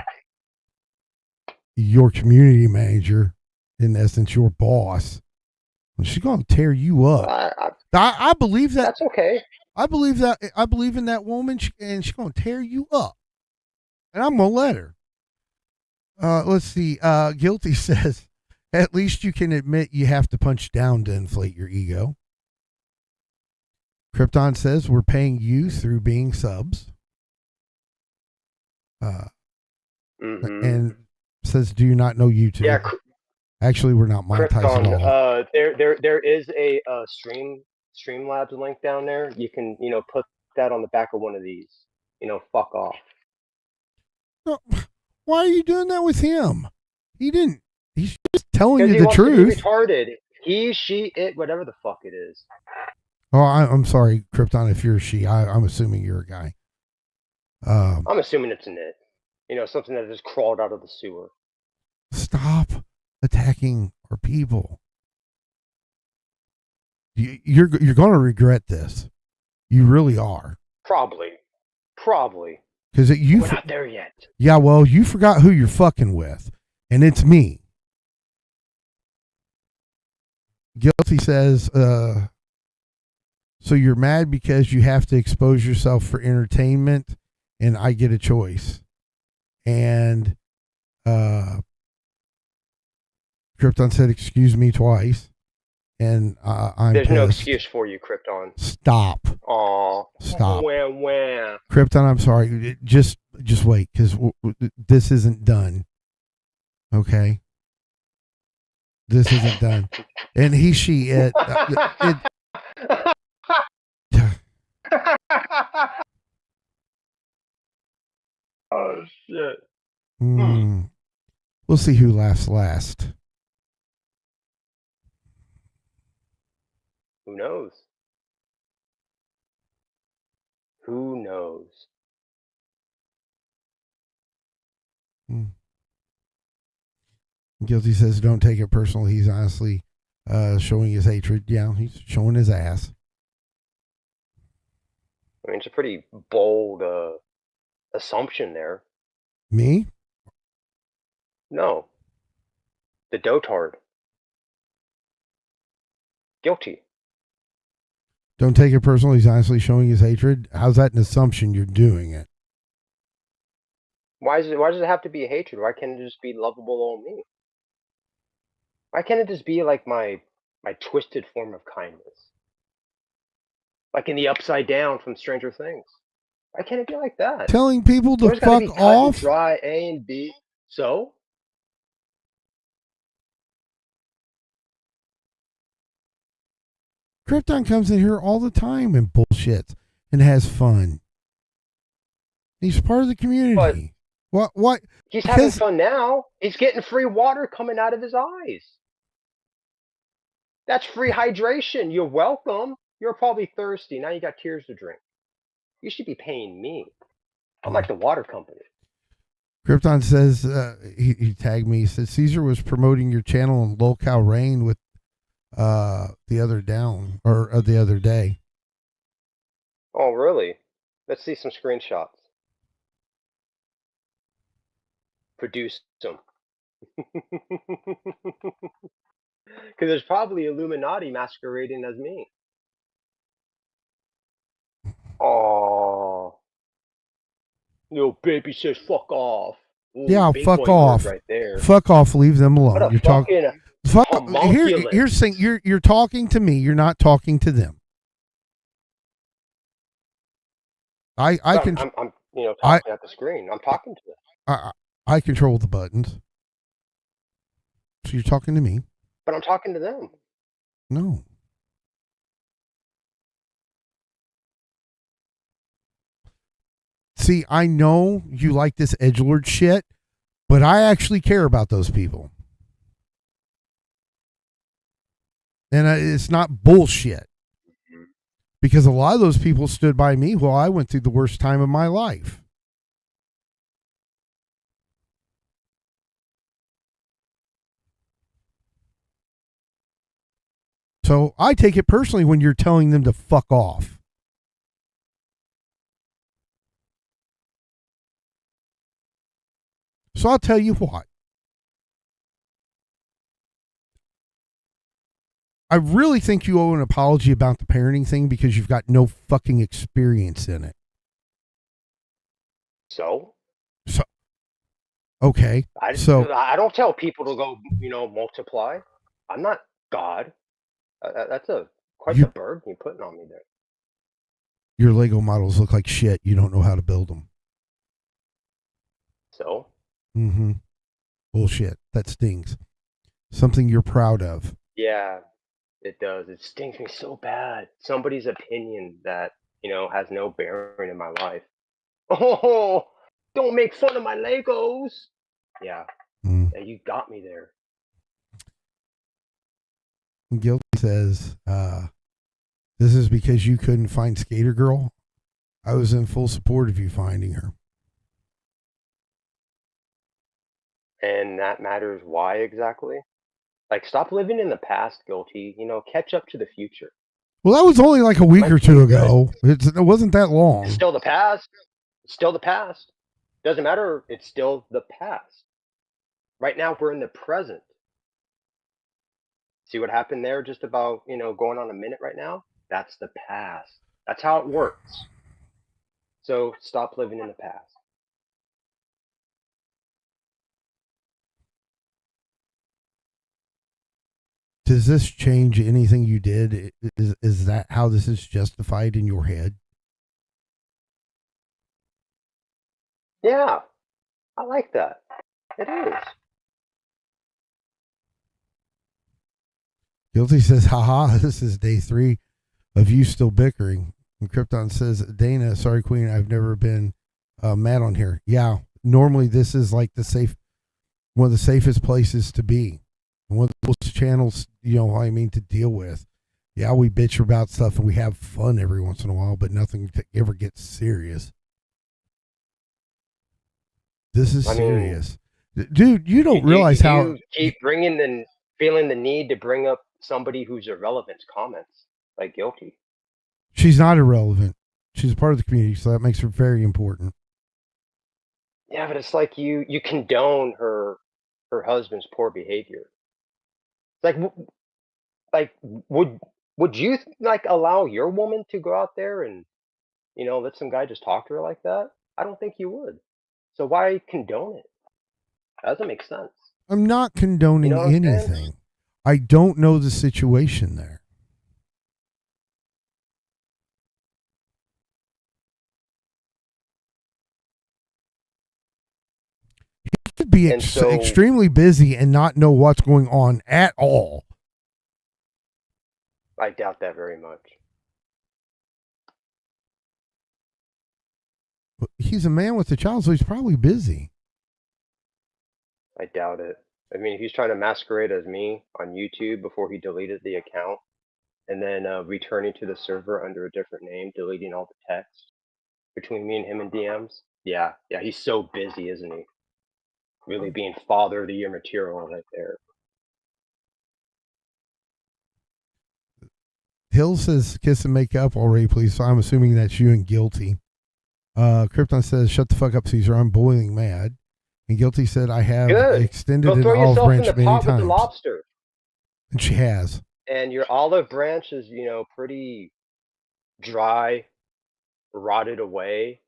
Your community manager, in essence, your boss. She's gonna tear you up. I believe that. That's okay. I believe that. I believe in that woman, and she's gonna tear you up. And I'm gonna let her. Let's see. Guilty says, at least you can admit you have to punch down to inflate your ego. Krypton says we're paying you through being subs. And says, do you not know YouTube? Yeah. Actually, we're not monetized at all. There is a Streamlabs link down there. You can put that on the back of one of these. Fuck off. No, why are you doing that with him? He didn't. He's just telling you He the wants to be truth. retarded. He, she, it, whatever the fuck it is. Oh, I'm sorry, Krypton. If you're a she, I'm assuming you're a guy. I'm assuming it's an it. Something that just crawled out of the sewer. Stop attacking our people. You're going to regret this. You really are. Probably. Because we're not there yet. Yeah, well, you forgot who you're fucking with, and it's me. Guilty says, so you're mad because you have to expose yourself for entertainment, and I get a choice. And Krypton said, excuse me, twice. and I'm There's no pissed. excuse for you, Krypton. Stop. Aw. Stop. Wah, wah. Krypton, I'm sorry. Just wait, because this isn't done. Okay? This isn't done. And he, she, it. Oh, shit. We'll see who laughs last. Who knows? Who knows? Guilty says, don't take it personal. He's honestly showing his hatred. Yeah, he's showing his ass. I mean, it's a pretty bold assumption there. Me? No. The dotard. Guilty. Don't take it personal. He's honestly showing his hatred. How's that an assumption? You're doing it. Why does it have to be a hatred? Why can't it just be lovable old me? Why can't it just be like my twisted form of kindness? Like in the Upside Down from Stranger Things. Why can't it be like that? Telling people to There's gotta fuck be cut and off. dry A and B. So? Krypton comes in here all the time and bullshits and has fun. He's part of the community. What? He's having fun now. He's getting free water coming out of his eyes. That's free hydration. You're welcome. You're probably thirsty. Now you got tears to drink. You should be paying me. I'm like the water company. Krypton says, he tagged me. He said, Caesar was promoting your channel on Locale Rain with the other day. Oh, really? Let's see some screenshots. Produce them. Because there's probably Illuminati masquerading as me. Oh, little baby says fuck off. Ooh, Yeah, big fuck boy word off. right there. Fuck off. Leave them alone. What a You're talking. fucking homunculus. Here's saying you're talking to me. You're not talking to them. I'm talking at the screen. I'm talking to them. I control the buttons. So you're talking to me? But I'm talking to them. No. See, I know you like this edgelord shit, but I actually care about those people. And it's not bullshit. Because a lot of those people stood by me while I went through the worst time of my life. So I take it personally when you're telling them to fuck off. So I'll tell you what. I really think you owe an apology about the parenting thing because you've got no fucking experience in it. So? Okay. I don't tell people to go, multiply. I'm not God. That's quite the burden you're putting on me there. Your Lego models look like shit. You don't know how to build them. So? Mm-hmm. Bullshit. That stings. Something you're proud of. Yeah, it does. It stings me so bad. Somebody's opinion that, has no bearing in my life. Oh, don't make fun of my Legos. Yeah. Yeah, you got me there. Guilty says, this is because you couldn't find Skater Girl. I was in full support of you finding her. And that matters why exactly? Like, stop living in the past, Guilty. Catch up to the future. Well, that was only like a week or two ago. It wasn't that long. It's still the past. It's still the past. Doesn't matter. It's still the past. Right now, we're in the present. See what happened there just about, going on a minute right now? That's the past. That's how it works. So stop living in the past. Does this change anything you did? Is that how this is justified in your head? Yeah, I like that. It is. Guilty says, haha, this is day 3 of you still bickering. And Krypton says, Dana, sorry, Queen, I've never been mad on here. Yeah, normally this is like one of the safest places to be. One of those channels, to deal with. Yeah, we bitch about stuff and we have fun every once in a while, but nothing ever gets serious. This is serious. Dude, you don't realize how... You keep feeling the need to bring up somebody who's irrelevant's comments, like Guilty. She's not irrelevant. She's a part of the community, so that makes her very important. Yeah, but it's like you condone her husband's poor behavior. Like would you allow your woman to go out there and let some guy just talk to her like that? I don't think you would. So why condone it? That doesn't make sense. I'm not condoning anything. I don't know the situation there. He could be extremely busy and not know what's going on at all. I doubt that very much. He's a man with a child, so he's probably busy. I doubt it. I mean, if he's trying to masquerade as me on YouTube before he deleted the account, and then returning to the server under a different name, deleting all the text between me and him in DMs. Yeah, he's so busy, isn't he? Really being father of the year material right there. Hill says, kiss and make up already, please. So I'm assuming that's you and Guilty. Krypton says, shut the fuck up, Caesar. I'm boiling mad. And Guilty said, I have extended an olive branch many times. With the lobster. And she has. And your olive branch is, pretty dry, rotted away.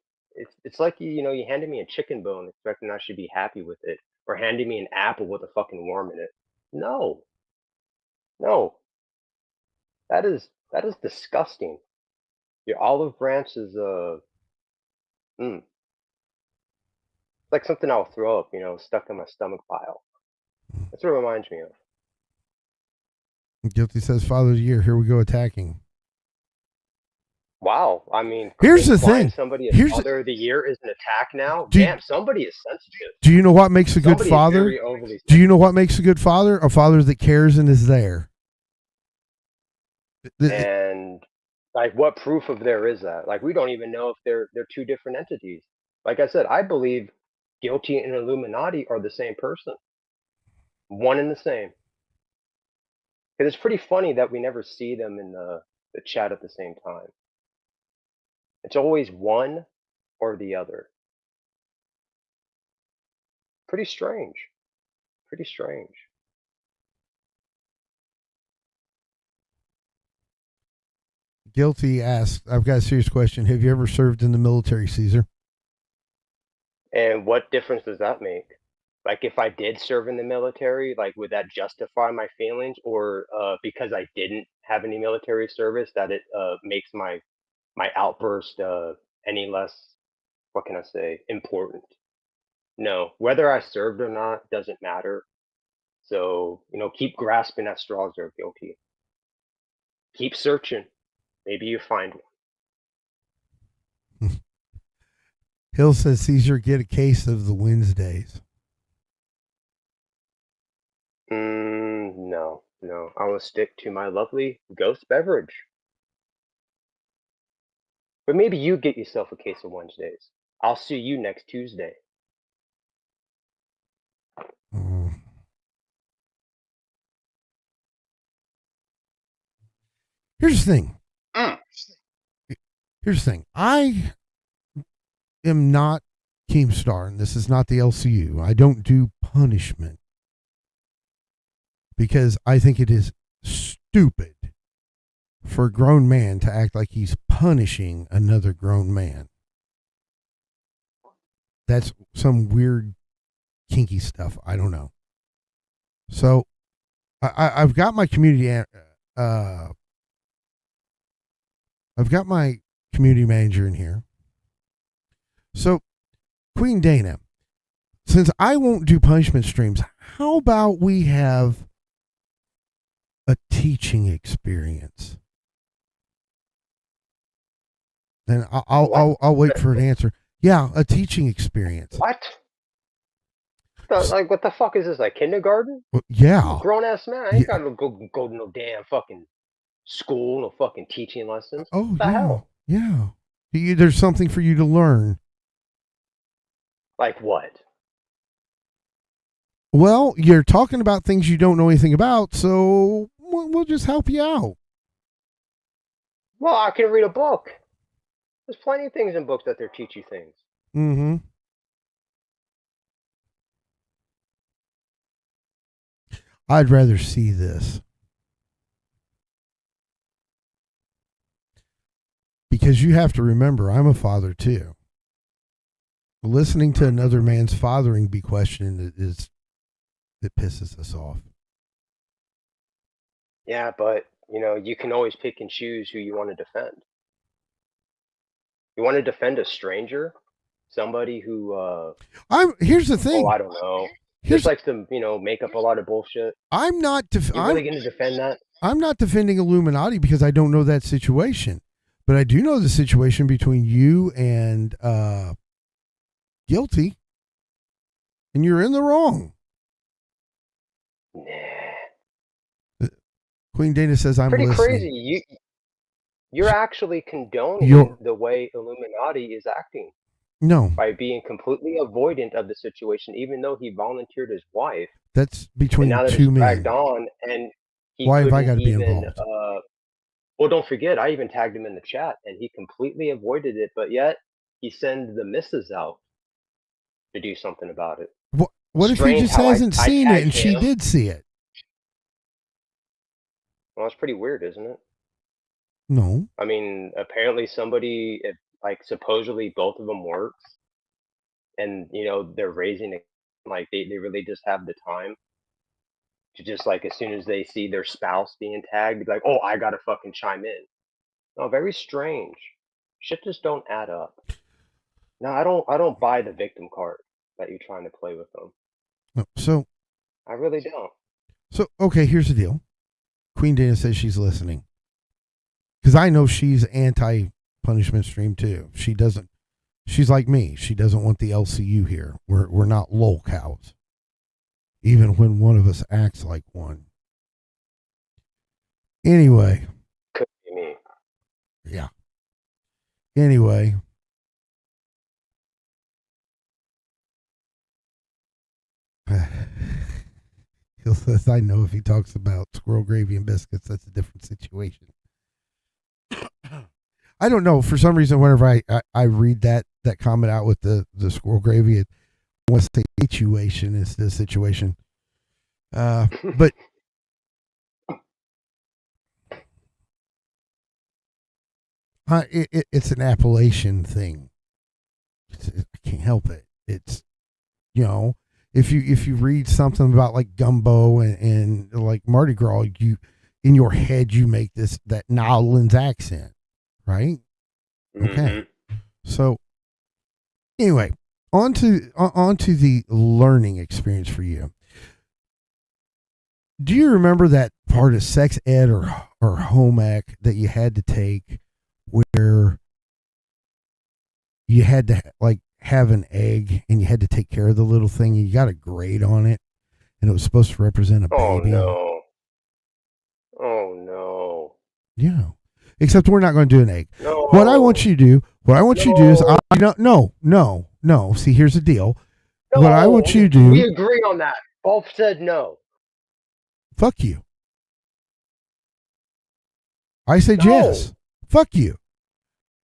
It's like you handed me a chicken bone expecting I should be happy with it, or handing me an apple with a fucking worm in it. No. That is disgusting. Your olive branch is it's like something I'll throw up, stuck in my stomach pile. That's what it reminds me of. Guilty says, Father of the Year, here we go attacking. Wow, I mean, here's the thing. Somebody as Father of the Year is an attack now. Damn, somebody is sensitive. Do you know what makes a good father? Do you know what makes a good father? A father that cares and is there. And what proof of there is that? We don't even know if they're two different entities. Like I said, I believe Guilty and Illuminati are the same person, one and the same. Because it's pretty funny that we never see them in the chat at the same time. It's always one or the other. Pretty strange. Pretty strange. Guilty asks, I've got a serious question. Have you ever served in the military, Caesar? And what difference does that make? If I did serve in the military, would that justify my feelings? Or because I didn't have any military service, that it makes my outburst any less, what can I say, important? No, whether I served or not doesn't matter. So, keep grasping at straws there, Guilty. Keep searching. Maybe you find one. Hill says, Caesar, get a case of the Wednesdays. No. I will stick to my lovely ghost beverage. But maybe you get yourself a case of Wednesdays. I'll see you next Tuesday. Here's the thing. Here's the thing. I am not Keemstar, and this is not the LCU. I don't do punishment because I think it is stupid for a grown man to act like he's punishing another grown man. That's some weird kinky stuff. I don't know. So I've got my community. I've got my community manager in here. So, Queen Dana, since I won't do punishment streams, how about we have a teaching experience? And I'll wait for an answer. Yeah, a teaching experience. What? Like, what the fuck is this? Like kindergarten? Well, yeah. Grown ass man. I ain't gotta go to no damn fucking school, no fucking teaching lessons. Oh, What the yeah. hell? Yeah. There's something for you to learn. Like what? Well, you're talking about things you don't know anything about, so we'll just help you out. Well, I can read a book. There's plenty of things in books that teach you things. Mm-hmm. I'd rather see this. Because you have to remember, I'm a father too. Listening to another man's fathering be questioned it pisses us off. Yeah, but you can always pick and choose who you want to defend. You want to defend a stranger, somebody who Here's the thing. I don't know. Just likes to, make up a lot of bullshit. I'm not You really going to defend that? I'm not defending Illuminati because I don't know that situation. But I do know the situation between you and Guilty. And you're in the wrong. Nah. Queen Dana says I'm pretty listening. Crazy. You're actually condoning the way Illuminati is acting. No. By being completely avoidant of the situation, even though he volunteered his wife. That's between now that two men. Dragged on, and he why have I got to be even, involved? Well, don't forget, I even tagged him in the chat, and he completely avoided it. But yet, he sends the missus out to do something about it. What if he just hasn't seen it and she did see it? Well, that's pretty weird, isn't it? No. I mean, apparently somebody, supposedly both of them works, and they're raising it, like they really just have the time to just as soon as they see their spouse being tagged, be like, oh, I gotta fucking chime in. No, very strange. Shit just don't add up. No, I don't buy the victim card that you're trying to play with them. No, so I really don't. So okay, here's the deal. Queen Dana says she's listening. Because I know she's anti-punishment stream too. She's like me. She doesn't want the LCU here. We're not lol cows. Even when one of us acts like one. Anyway. Could be me. Yeah. Anyway. He'll says, I know if he talks about squirrel gravy and biscuits, that's a different situation. I don't know. For some reason, whenever I read that comment out with the squirrel gravy, I want to say situation is the situation. But it's an Appalachian thing. I can't help it. It's, if you read something about like gumbo and like Mardi Gras, you in your head you make that New Orleans accent, right? Mm-hmm. Okay. So anyway, on to the learning experience for you. Do you remember that part of sex ed or home ec that you had to take where you had to have an egg and you had to take care of the little thing and you got a grade on it and it was supposed to represent a baby? Oh no. Yeah. Except we're not going to do an egg. No. What I want you to do is no. See, here's the deal. No, what I want you to do. We agree on that. Both said no. Fuck you. I said yes. Fuck you.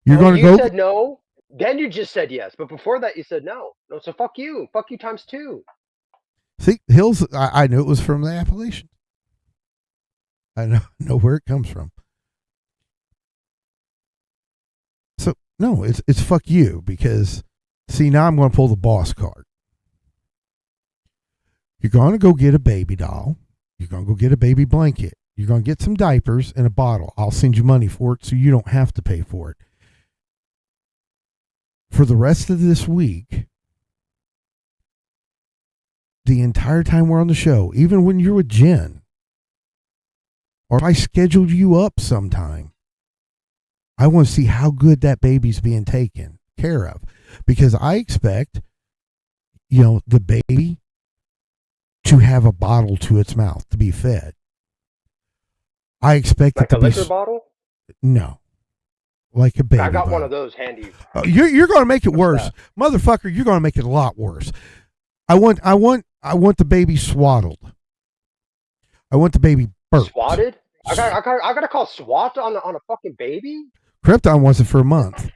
You're going to go. You said no. Then you just said yes. But before that, you said no. No, so fuck you. Fuck you times 2. See, Hills, I knew it was from the Appalachians. I know where it comes from. So, no, it's fuck you because, see, now I'm going to pull the boss card. You're going to go get a baby doll. You're going to go get a baby blanket. You're going to get some diapers and a bottle. I'll send you money for it so you don't have to pay for it. For the rest of this week, the entire time we're on the show, even when you're with Jen, or if I scheduled you up sometime, I want to see how good that baby's being taken care of. Because I expect, the baby to have a bottle to its mouth to be fed. I expect like it to a be liquor bottle. No, like a baby. I got bottle. one of those handy. You're going to make it worse, that? motherfucker. You're going to make it a lot worse. I want the baby swaddled. I want the baby burped. Swatted? I got to call SWAT on a fucking baby. Krypton wants it for a month.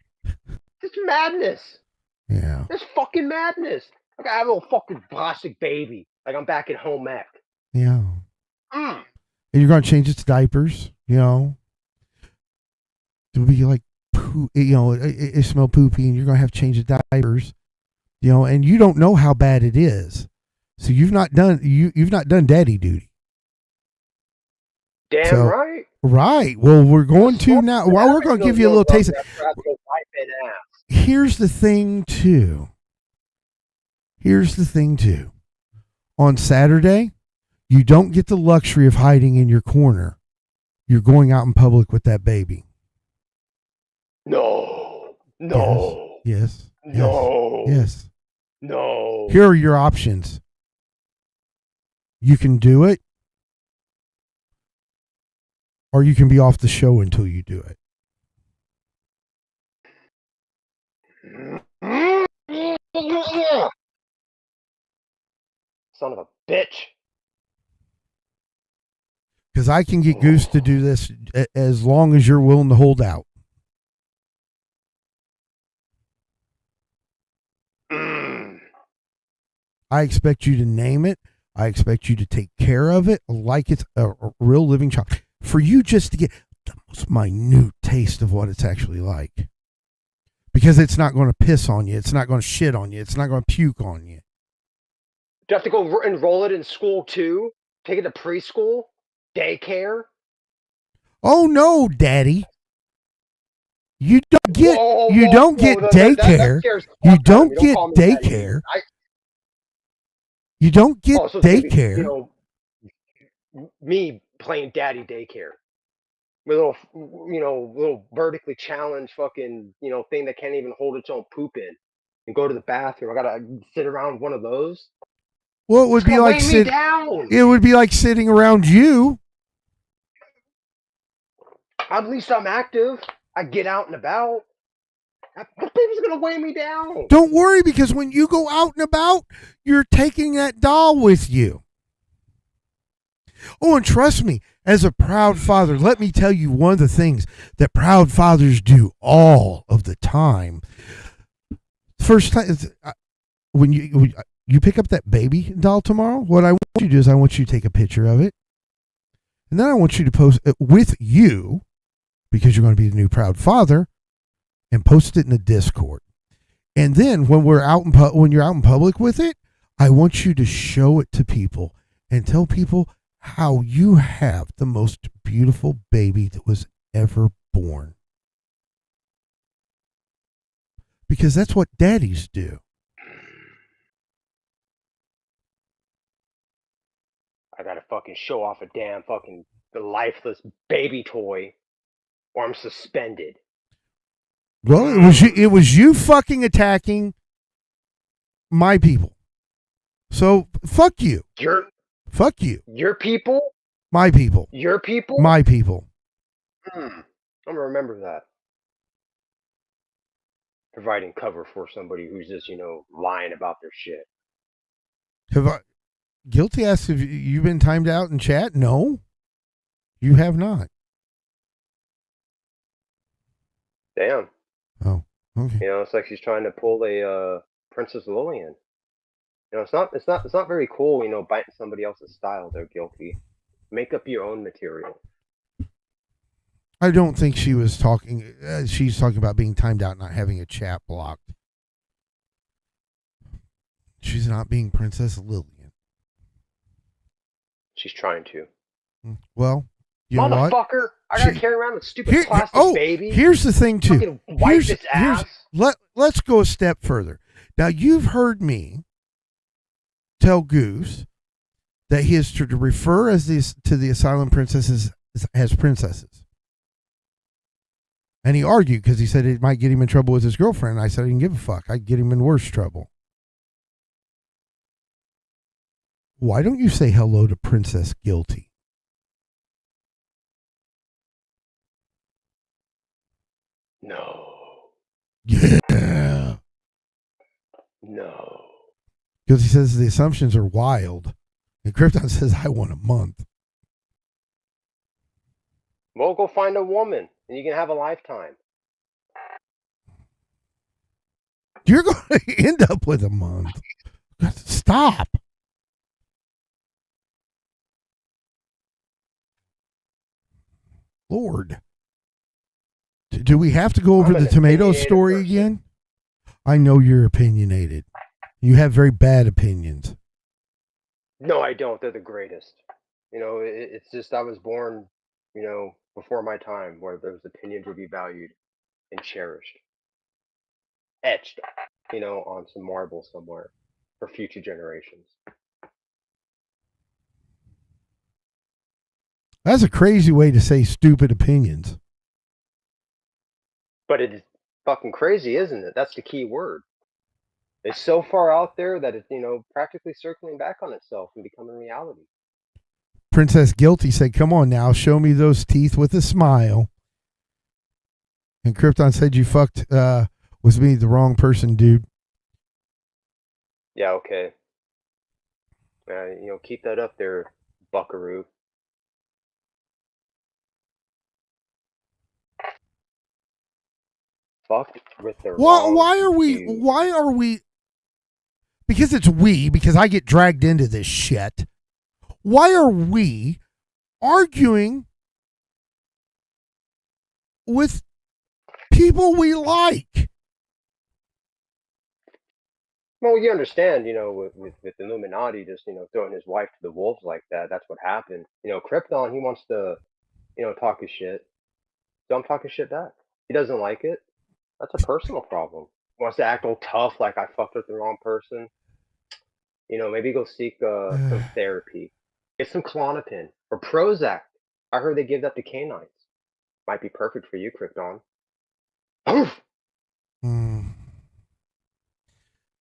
It's madness. Yeah. It's fucking madness. I got a little fucking plastic baby. Like I'm back at home ec. Yeah. Mm. And you're going to change its diapers, It'll be like, poo, it smell poopy, and you're going to have to change the diapers, and you don't know how bad it is. So you've not done daddy duty. Damn right. Right. Well, we're going to now. Well, we're going to give you a little taste. Here's the thing, too. On Saturday, you don't get the luxury of hiding in your corner. You're going out in public with that baby. No. Yes. No. Yes. No. Here are your options. You can do it, or you can be off the show until you do it. Son of a bitch. Because I can get Goose to do this as long as you're willing to hold out. I expect you to name it. I expect you to take care of it like it's a real living child. For you just to get the most minute taste of what it's actually like. Because it's not going to piss on you. It's not going to shit on you. It's not going to puke on you. Do you have to go enroll it in school too? Take it to preschool? Daycare? Oh no, Daddy. You don't get daycare. You don't get daycare. You don't get daycare. Me playing daddy daycare. With a little vertically challenged fucking, thing that can't even hold its own poop in. And go to the bathroom. I gotta sit around one of those. Well, it would be like it would be like sitting around you. At least I'm active. I get out and about. That baby's gonna weigh me down. Don't worry, because when you go out and about, you're taking that doll with you. Oh, and trust me, as a proud father, let me tell you one of the things that proud fathers do all of the time. First time, when you pick up that baby doll tomorrow, what I want you to do is I want you to take a picture of it. And then I want you to post it with you, because you're going to be the new proud father, and post it in the Discord. And then when you're out in public with it, I want you to show it to people and tell people how you have the most beautiful baby that was ever born. Because that's what daddies do. I gotta fucking show off a damn fucking lifeless baby toy, or I'm suspended. Well, it was you fucking attacking my people. So fuck you. Fuck you. Your people? My people. Your people? My people. I'm gonna remember that. Providing cover for somebody who's just, lying about their shit. Guilty asks, have you been timed out in chat? No, you have not. Damn. Oh, okay. It's like she's trying to pull a Princess Lillian. It's not very cool, biting somebody else's style. They're guilty. Make up your own material. I don't think she was talking. She's talking about being timed out, not having a chat blocked. She's not being Princess Lillian. She's trying to. Well, you know what? Motherfucker! I gotta carry around the stupid Here- plastic baby. Here's the thing too. Fucking wipe its ass. Let's go a step further. Now you've heard me tell Goose that he is to refer to the Asylum princesses as princesses. And he argued because he said it might get him in trouble with his girlfriend. I said I didn't give a fuck. I'd get him in worse trouble. Why don't you say hello to Princess Guilty? No. Yeah. No. Because he says the assumptions are wild. And Krypton says, I want a month. Well, go find a woman, and you can have a lifetime. You're going to end up with a month. Stop. Lord. Do we have to go over the tomato story again? I know you're opinionated. You have very bad opinions. No, I don't. They're the greatest. You know, it's just I was born, you know, before my time, where those opinions would be valued and cherished, etched, you know, on some marble somewhere for future generations. That's a crazy way to say stupid opinions. But it's fucking crazy, isn't it? That's the key word. It's so far out there that it's, you know, practically circling back on itself and becoming reality. Princess Guilty said, come on now, show me those teeth with a smile. And Krypton said, you fucked with me, the wrong person, dude. Yeah, okay. You know, keep that up there, buckaroo. Fucked with the wrong Why are we because it's because I get dragged into this shit. Why are we arguing with people we like? Well, you understand, you know, with Illuminati just, you know, throwing his wife to the wolves like that. That's what happened. You know, Krypton, he wants to, you know, talk his shit. Don't talk his shit back. He doesn't like it. That's a personal problem. He wants to act all tough like I fucked with the wrong person. You know, maybe go seek some therapy. Get some Klonopin or Prozac. I heard they give that to canines. Might be perfect for you, Krypton.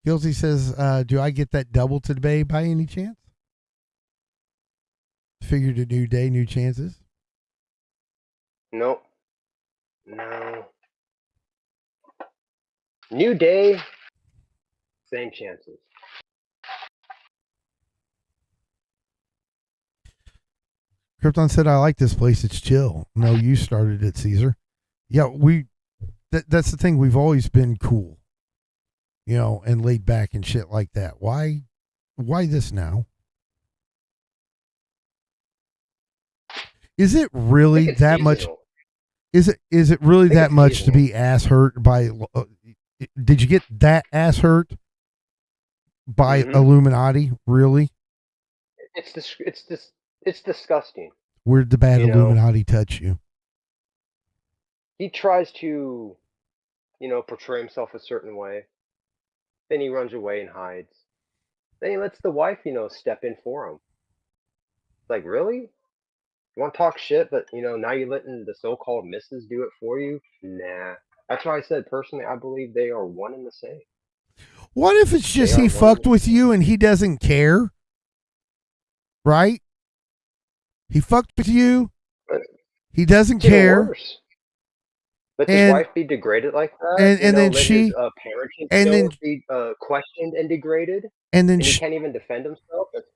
Guilty says, do I get that double today by any chance? Figured a new day, new chances. Nope. No. New day, same chances. Krypton said, I like this place. It's chill. No, you started it, Caesar. Yeah, that's the thing. We've always been cool, you know, and laid back and shit like that. Why this now? Is it really that much? Is it really that much to be ass hurt by? Did you get that ass hurt by Illuminati? Really? It's disgusting. Where did the bad Illuminati touch you? He tries to, you know, portray himself a certain way. Then he runs away and hides. Then he lets the wife, you know, step in for him. Like, really? You want to talk shit, but, you know, now you're letting the so-called missus do it for you? Nah. That's why I said, personally, I believe they are one and the same. What if it's just he fucked with you and he doesn't care? Right? He fucked with you. He doesn't care. Worse. Let his wife be degraded like that, and then let she, his parenting and then be questioned and degraded, and then he can't even defend himself. That's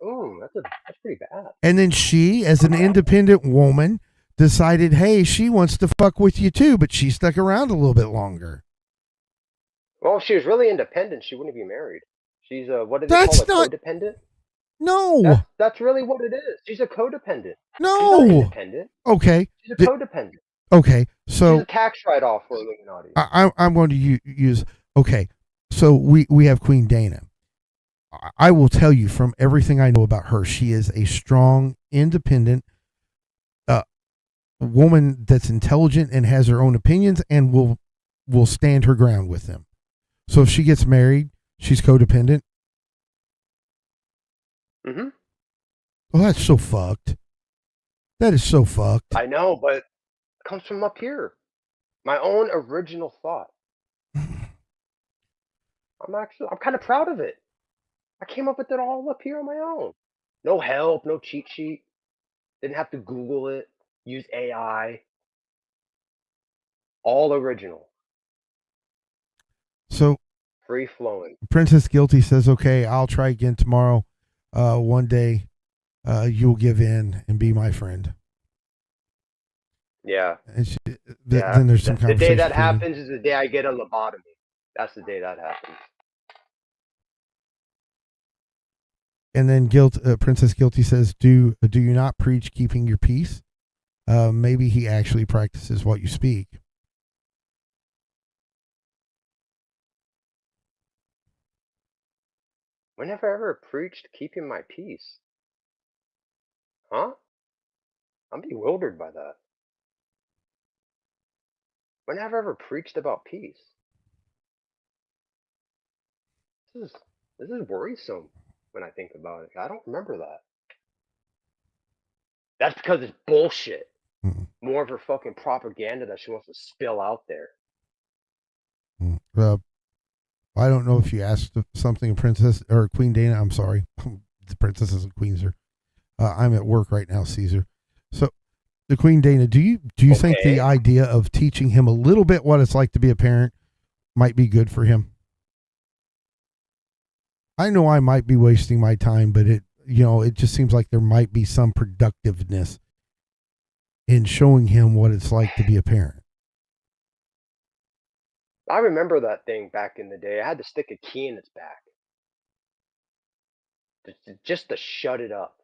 pretty bad. And then she, as an independent woman, decided, hey, she wants to fuck with you too, but she stuck around a little bit longer. Well, if she was really independent, she wouldn't be married. She's what do they call it? Codependent? No. That's really what it is. She's a codependent. No. She's not independent. Okay. She's a codependent. Okay, so she's a tax write-off for Illuminati. I'm going to use. Okay, so we have Queen Dana. I will tell you from everything I know about her, she is a strong, independent woman that's intelligent and has her own opinions and will stand her ground with them. So if she gets married, she's codependent. Mm-hmm. Well, that's so fucked. That is so fucked. I know, but it comes from up here. My own original thought. I'm kind of proud of it. I came up with it all up here on my own. No help, no cheat sheet. Didn't have to Google it, use AI. All original. So Free flowing. Princess Guilty says, okay, I'll try again tomorrow. One day you'll give in and be my friend. Yeah. And Yeah. then there's some The conversation. day that happens is the day I get a lobotomy. That's the day that happens. And then Princess Guilty says, do you not preach keeping your peace? Maybe he actually practices what you speak. When have I ever preached keeping my peace? Huh? I'm bewildered by that. When have I ever preached about peace? This is worrisome when I think about it. I don't remember that. That's because it's bullshit. Mm. More of her fucking propaganda that she wants to spill out there. I don't know if you asked something of Princess or Queen Dana. I'm sorry. The princesses and queens are. I'm at work right now, Caesar. So the Queen Dana, do you think the idea of teaching him a little bit what it's like to be a parent might be good for him? I know I might be wasting my time, but it just seems like there might be some productiveness in showing him what it's like to be a parent. I remember that thing back in the day. I had to stick a key in its back. Just to shut it up.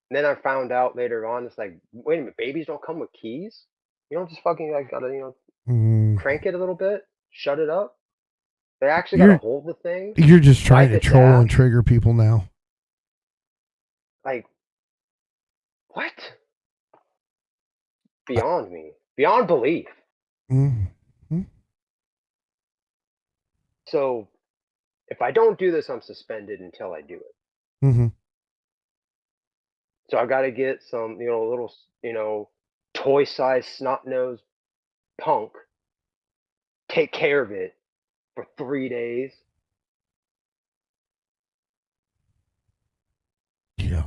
And then I found out later on, it's like, wait a minute, babies don't come with keys? You don't just fucking like gotta, crank it a little bit, shut it up. They actually gotta hold the thing. You're just trying to wipe it troll down. and trigger people now. Like, what? Beyond me. Beyond belief. Mm-hmm. So, if I don't do this, I'm suspended until I do it. Mm-hmm. So I gotta get some, little, toy-sized snot-nosed punk, take care of it for 3 days. Yeah.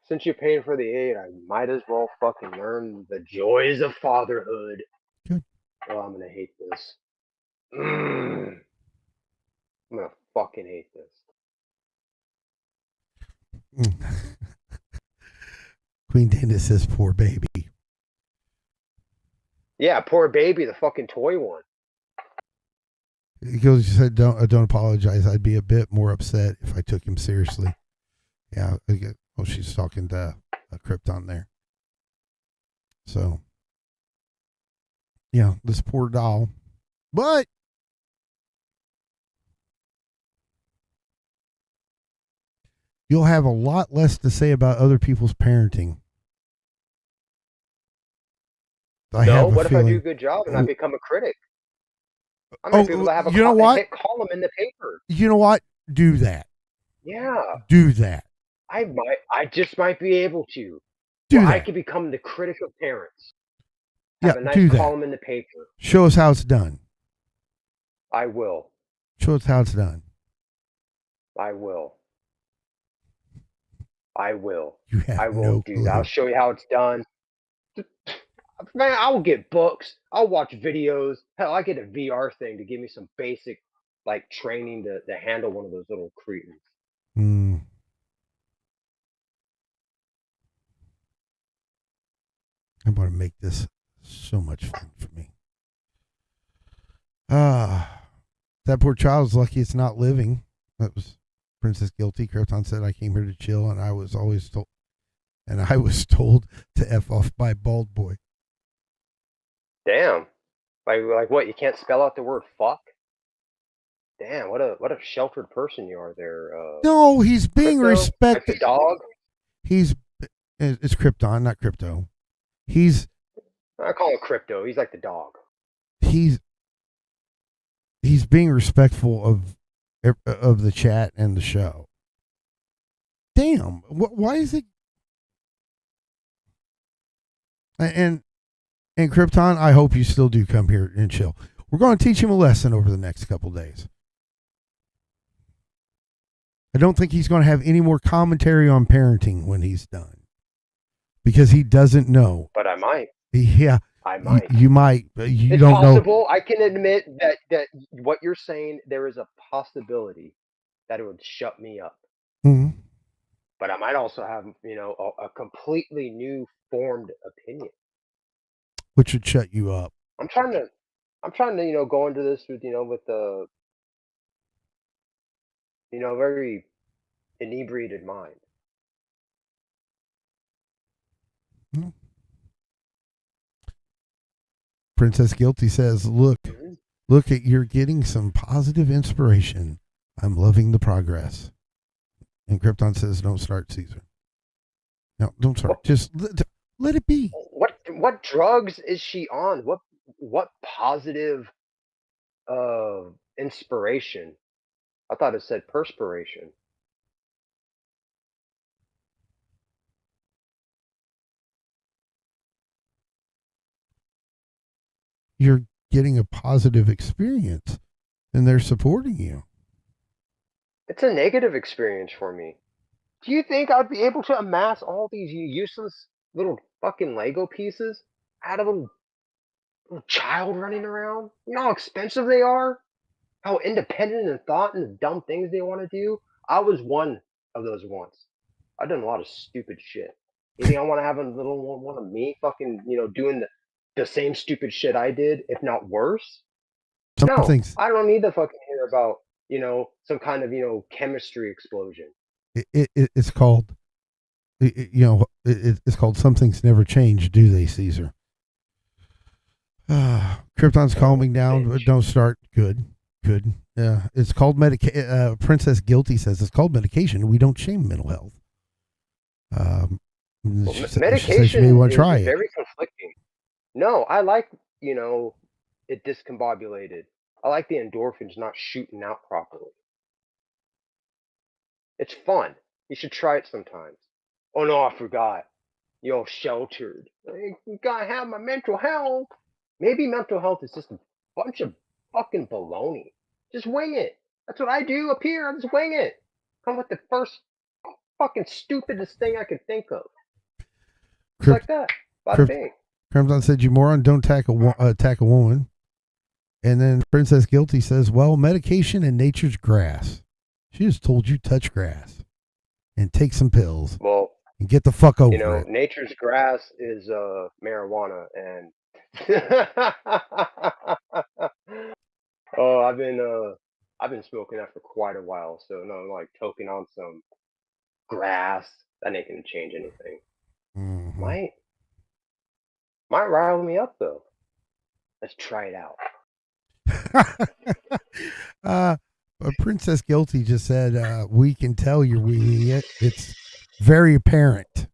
Since you're paying for the aid, I might as well fucking learn the joys of fatherhood. Good. Oh, I'm gonna hate this. I'm gonna fucking hate this. Queen Dana says, poor baby. Yeah, poor baby, the fucking toy one. He goes, you said, don't apologize. I'd be a bit more upset if I took him seriously. Yeah. She's talking to Krypton there. So, yeah, this poor doll. But you'll have a lot less to say about other people's parenting. What if I do a good job and I become a critic? I might be able to have a hit column in the paper. You know what? Do that. Yeah. Do that. I just might be able to. I could become the critic of parents. Have a nice column in the paper. Show us how it's done. I will. Show us how it's done. I will. I will. You have I will no do clue. that. I'll show you how it's done. Man, I'll get books. I'll watch videos. Hell, I get a VR thing to give me some basic training to handle one of those little cretins. I'm going to make this so much fun for me. That poor child's lucky it's not living. That was Princess Guilty. Krypton said, I came here to chill, and I was always told. and I was told to F off by Bald Boy. Damn. Like what? You can't spell out the word fuck? Damn, what a sheltered person you are there. No, he's being Crypto? Like respected. the dog? It's Krypton, not Crypto. He's I call him Crypto. He's like the dog. he's being respectful of the chat and the show. Damn, why is it? And Krypton, I hope you still do come here and chill. We're going to teach him a lesson over the next couple days. I don't think he's going to have any more commentary on parenting when he's done, because he doesn't know. But I might. Yeah, I might. You might. You It's don't possible. I can admit that what you're saying, there is a possibility that it would shut me up. know. Mhm. But I might also have, a completely new formed opinion. Which would shut you up. I'm trying to, go into this with, with a, very inebriated mind. Mhm. Princess Guilty says, look at, you're getting some positive inspiration. I'm loving the progress. And Krypton says, don't start, Caesar. No, don't start. Just let it be. What drugs is she on? What positive inspiration? I thought it said perspiration. You're getting a positive experience and they're supporting you. It's a negative experience for me. Do you think I'd be able to amass all these useless little fucking Lego pieces out of a little child running around? You know how expensive they are? How independent in thought and the dumb things they want to do? I was one of those once. I've done a lot of stupid shit. You think I want to have a little one of me fucking, doing the same stupid shit I did, if not worse? Some No, things I don't need to fucking hear about, some kind of, chemistry explosion. it's called, it's called Some Things Never Change, do they, Caesar? Krypton's calming down, but don't start. Good. It's called Princess Guilty says it's called medication. We don't shame mental health. Medication she may want to try is it. very conflicting. No, I like, it discombobulated. I like the endorphins not shooting out properly. It's fun. You should try it sometimes. Oh no, I forgot. You're sheltered. You gotta have my mental health. Maybe mental health is just a bunch of fucking baloney. Just wing it. That's what I do up here. I just wing it. Come with the first fucking stupidest thing I can think of. Just like that. Bada bing. Crimson said, "You moron! Don't attack a woman." And then Princess Guilty says, "Well, medication and nature's grass. She just told you touch grass and take some pills. Well, and get the fuck over it." Nature's grass is marijuana, and oh, I've been smoking that for quite a while. So no, like toking on some grass, that ain't gonna change anything. Mm-hmm. Might rile me up though. Let's try it out. Princess Guilty just said, "We can tell you're weeding it. It's very apparent."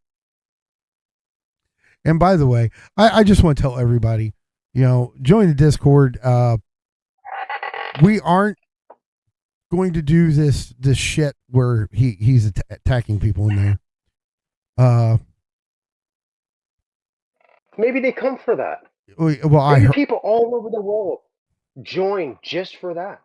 And by the way, I just want to tell everybody, join the Discord. We aren't going to do this shit where he's attacking people in there. Maybe they come for that. Well, Maybe people all over the world join just for that.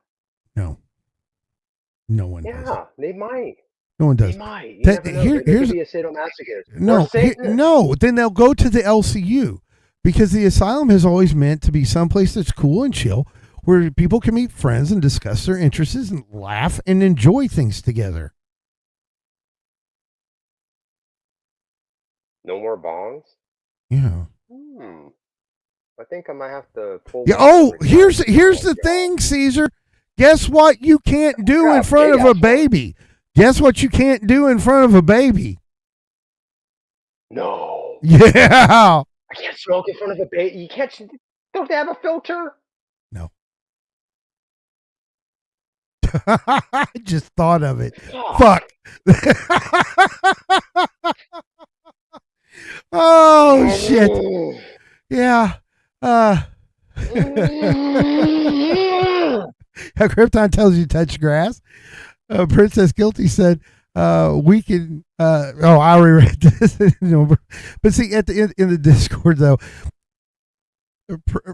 No one does. Yeah, they might. No one does. They might. You never know. They could be a sadomasochist. No, then they'll go to the LCU, because the asylum has always meant to be someplace that's cool and chill, where people can meet friends and discuss their interests and laugh and enjoy things together. No more bongs? Yeah. I think I might have to pull. Yeah. Oh, here's the thing, Caesar. Guess what you can't do in front of a baby? Guess what you can't do in front of a baby? No. Yeah. I can't smoke in front of a baby. You can't. Don't they have a filter? No. I just thought of it. God. Fuck. Oh shit. Yeah. How Krypton tells you to touch grass. Princess Guilty said, we can I already read this. But see, at the end in the Discord though,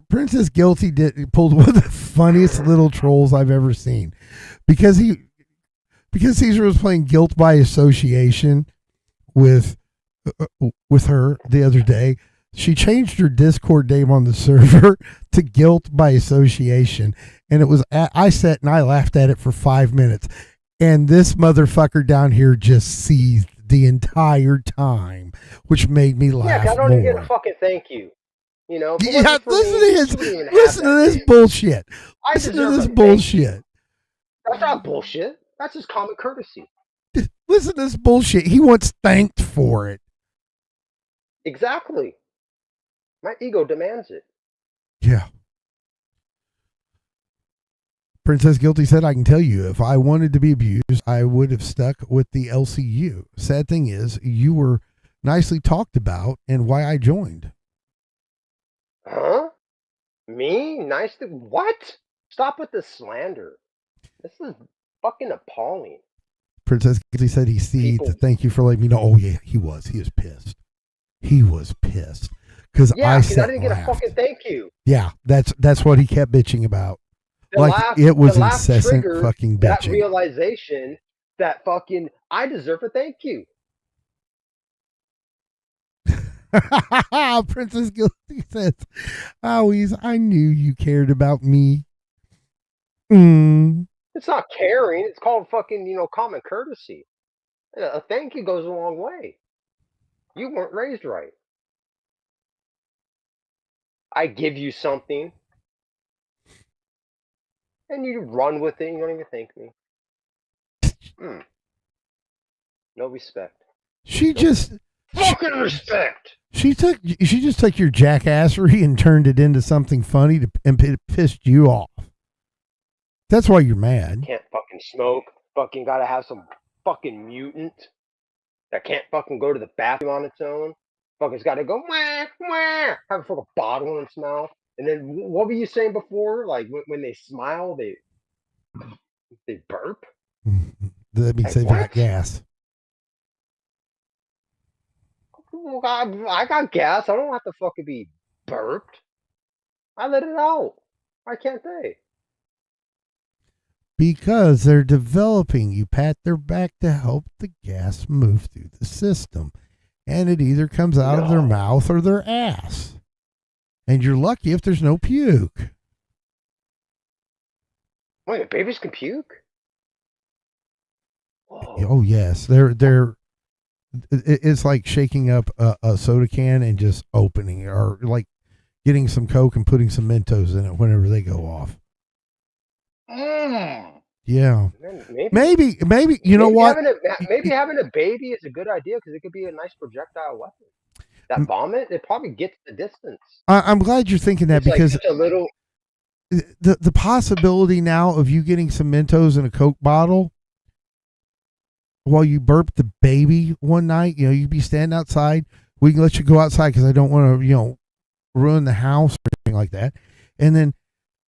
Princess Guilty pulled one of the funniest little trolls I've ever seen. Because Caesar was playing Guilt by Association with her the other day. She changed her Discord name on the server to Guilt by Association, and it was I sat and I laughed at it for 5 minutes, and this motherfucker down here just seethed the entire time, which made me laugh. Yeah, I don't more. even get a fucking thank you. You know. Yeah, listen to this bullshit. Listen to this bullshit. That's not bullshit. That's just common courtesy. Listen to this bullshit. He wants thanked for it. Exactly. My ego demands it. Yeah. Princess Guilty said, I can tell you, if I wanted to be abused, I would have stuck with the LCU. Sad thing is, you were nicely talked about and why I joined. Huh? Me? Nice to... What? Stop with the slander. This is fucking appalling. Princess Guilty said he seethed. Thank you for letting me know. Oh, yeah, he was. He was pissed. He was pissed. Because I didn't get a fucking thank you. Yeah, that's what he kept bitching about. It was incessant fucking bitching. That realization that fucking I deserve a thank you. Princess Guilty says, always, I knew you cared about me. It's not caring. It's called fucking, common courtesy. A thank you goes a long way. You weren't raised right. I give you something, and you run with it, and you don't even thank me. No respect. Fucking respect. She just took your jackassery and turned it into something funny and it pissed you off. That's why you're mad. Can't fucking smoke. Fucking gotta have some fucking mutant that can't fucking go to the bathroom on its own. Fucking's gotta go, wah, wah, have a fucking bottle in its mouth. And then what were you saying before? Like when they smile, they burp? That means they've got gas. I got gas. I don't have to fucking be burped. I let it out. Why can't they? Because they're developing. You pat their back to help the gas move through the system. And it either comes out of their mouth or their ass. And you're lucky if there's no puke. Wait, babies can puke? Whoa. Oh yes, it's like shaking up a soda can and just opening it, or like getting some Coke and putting some Mentos in it whenever they go off. Yeah. Maybe you know what? Maybe having a baby is a good idea because it could be a nice projectile weapon. That vomit, it probably gets the distance. I'm glad you're thinking that, because like a little... the possibility now of you getting some Mentos in a Coke bottle while you burp the baby one night, you'd be standing outside. We can let you go outside because I don't want to, ruin the house or anything like that. And then,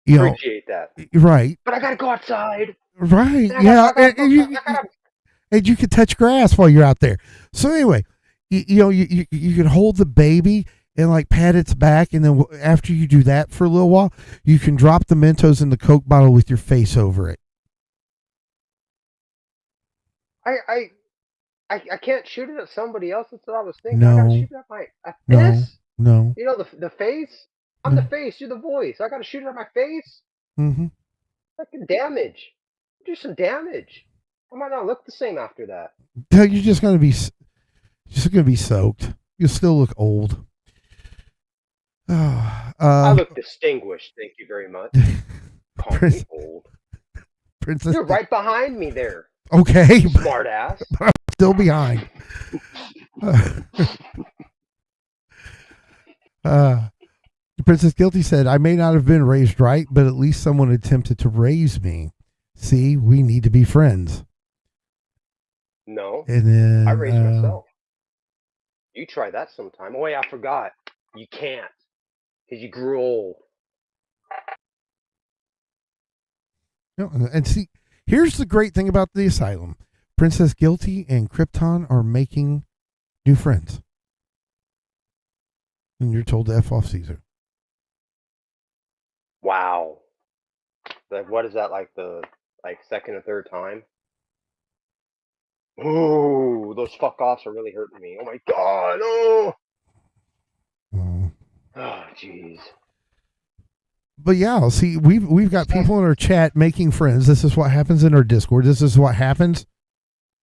appreciate that. Right. But I got to go outside. Right. And you could touch grass while you're out there. So anyway, you could hold the baby and like pat its back. And then after you do that for a little while, you can drop the Mentos in the Coke bottle with your face over it. I can't shoot it at somebody else. That's what I was thinking. No. I gotta shoot it at my face. No. The face. I'm the face. You're the voice. I gotta shoot it at my face. Mm-hmm. Fucking damage. Do some damage. I might not look the same after that. You're just gonna be soaked. You'll still look old. I look distinguished. Thank you very much. Call me old. Princess, you're right behind me there. Okay. Smart ass. I'm still behind. Princess Guilty said, I may not have been raised right, but at least someone attempted to raise me. See, we need to be friends. No, And then I raised myself. You try that sometime. Oh, wait, I forgot. You can't because you grew old. No, and see, here's the great thing about the asylum. Princess Guilty and Krypton are making new friends. And you're told to F off Caesar. Wow. Like, what is that, like the second or third time? Ooh, those fuck offs are really hurting me. Oh my god, oh! Mm. Oh, jeez. But yeah, see, we've got people in our chat making friends. This is what happens in our Discord. This is what happens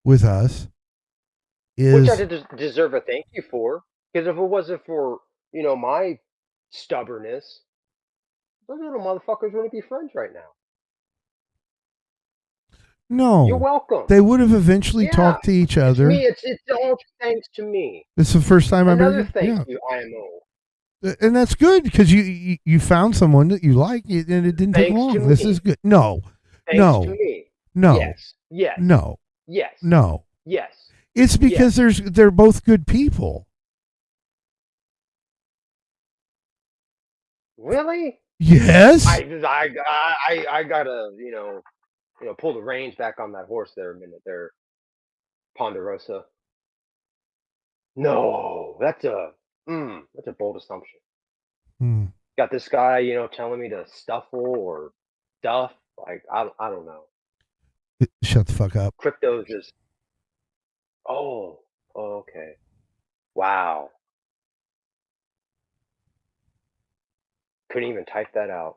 with us. Which I deserve a thank you for. Because if it wasn't for, my stubbornness, those little motherfuckers wouldn't be friends right now. No. You're welcome. They would have eventually talked to each other. It's all thanks to me. This is the first time I've Another ever. thank you, IMO. And that's good because you found someone that you like and it didn't take Thanks long. to This me. is good. No. Thanks no. to me. No. Yes. Yes. No. Yes. No. Yes. It's because they're both good people. Really? Yes. I gotta pull the reins back on that horse there a minute there, Ponderosa. No, that's a bold assumption. Hmm. Got this guy, telling me to stuffle or stuff. Like I don't know. Shut the fuck up. Crypto's just. Oh, okay. Wow. Couldn't even type that out.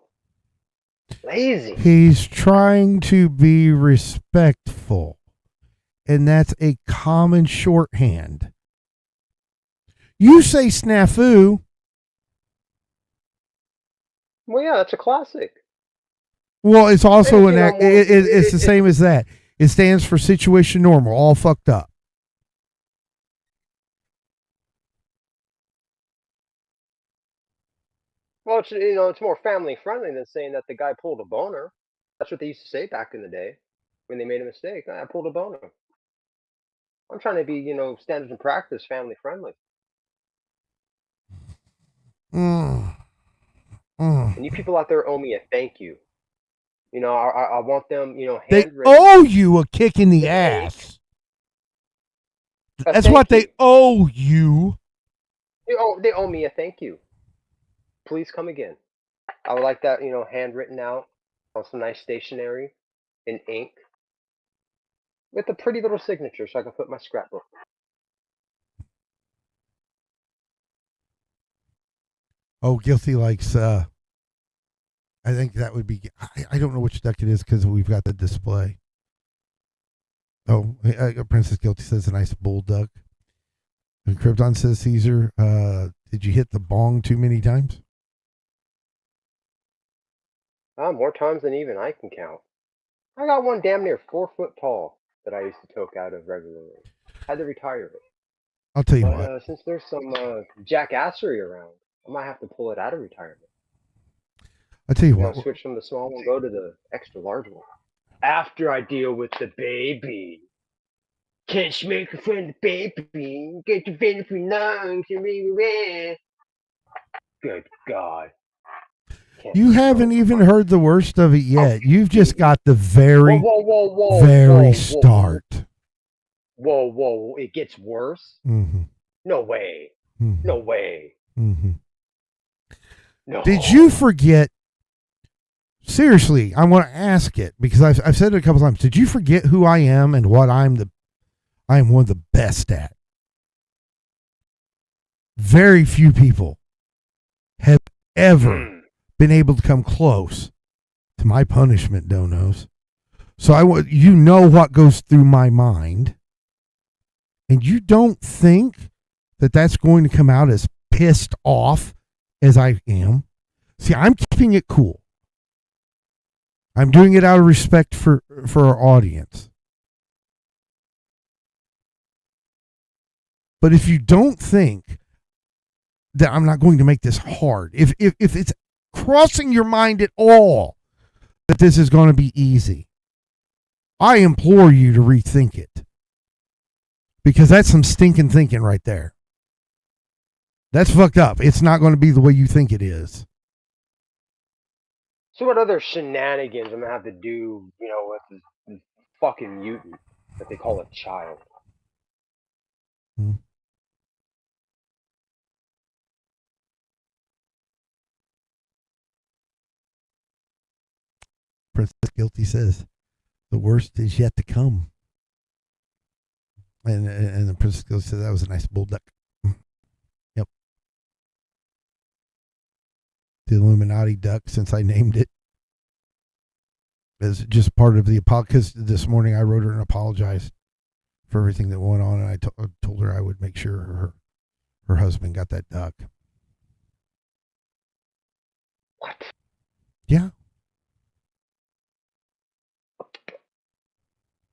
Lazy. He's trying to be respectful, and that's a common shorthand. You say snafu. Well, yeah, that's a classic. Well, it's also It's it's the same as that. It stands for situation normal, all fucked up. Well, it's more family friendly than saying that the guy pulled a boner. That's what they used to say back in the day when they made a mistake. I pulled a boner. I'm trying to be, standards and practice family friendly. And you people out there owe me a thank you. I want them, They handwritten. owe you a kick in the ass. That's what they owe you. They owe me a thank you. Please come again. I would like that, handwritten out on some nice stationery in ink with a pretty little signature so I can put my scrapbook. Oh, Guilty likes, I think that would be, I don't know which deck it is because we've got the display. Oh, Princess Guilty says a nice bull duck. And Krypton says, Caesar, did you hit the bong too many times? More times than even I can count. I got one damn near 4 foot tall that I used to toke out of regularly. Had to retire it. I'll tell you what. Since there's some jackassery around, I might have to pull it out of retirement. I'll tell you what. Switch from the small one, go to the extra large one. After I deal with the baby. Can't smoke in front of the baby. Get the benefit lungs and red. Good God. You haven't even heard the worst of it yet. You've just got the very start. Whoa. It gets worse? Mm-hmm. No way. Mm-hmm. No way. Mm-hmm. No. Did you forget? Seriously, I want to ask it because I've said it a couple times. Did you forget who I am and what I am one of the best at? Very few people have ever been able to come close to my punishment, donos. So what goes through my mind, and you don't think that that's going to come out as pissed off as I am. See, I'm keeping it cool. I'm doing it out of respect for our audience. But if you don't think that I'm not going to make this hard. If it's crossing your mind at all that this is going to be easy, I implore you to rethink it. Because that's some stinking thinking right there. That's fucked up. It's not going to be the way you think it is. So what other shenanigans I'm gonna have to do, with this fucking mutant that they call a child? Princess Guilty says, the worst is yet to come. And the Princess Guilty said, that was a nice bull duck. Yep. The Illuminati duck, since I named it, is just part of the apology. Because this morning I wrote her and apologized for everything that went on, and I told her I would make sure her husband got that duck. What? Yeah.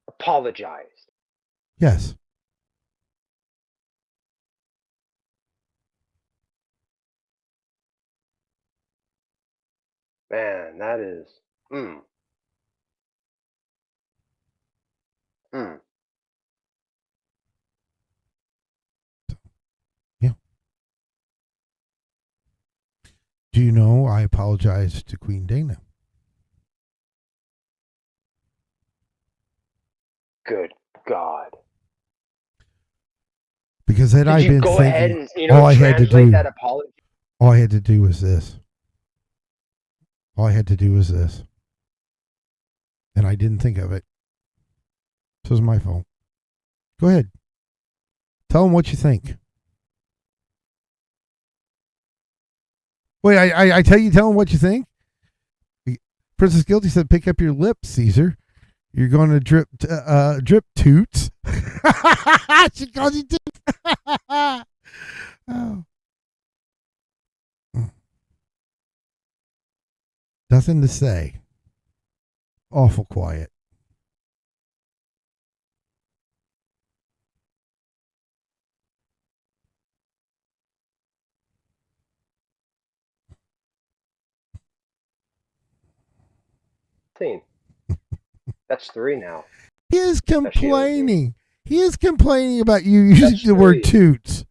Apologized. Yes. Man, that is. Yeah. Do you know I apologized to Queen Dana? Good God. Because had Did I you been go thinking, ahead and all I had to translate do, that apology? all I had to do was this. All I had to do was this. And I didn't think of it. This was my fault. Go ahead. Tell them what you think. Wait, I tell them what you think? Princess Guilty said, pick up your lips, Caesar. You're going to drip toots. She calls you toots. Oh. Nothing to say. Awful quiet. That's 3 now. He is complaining. He is complaining about you using the word toots.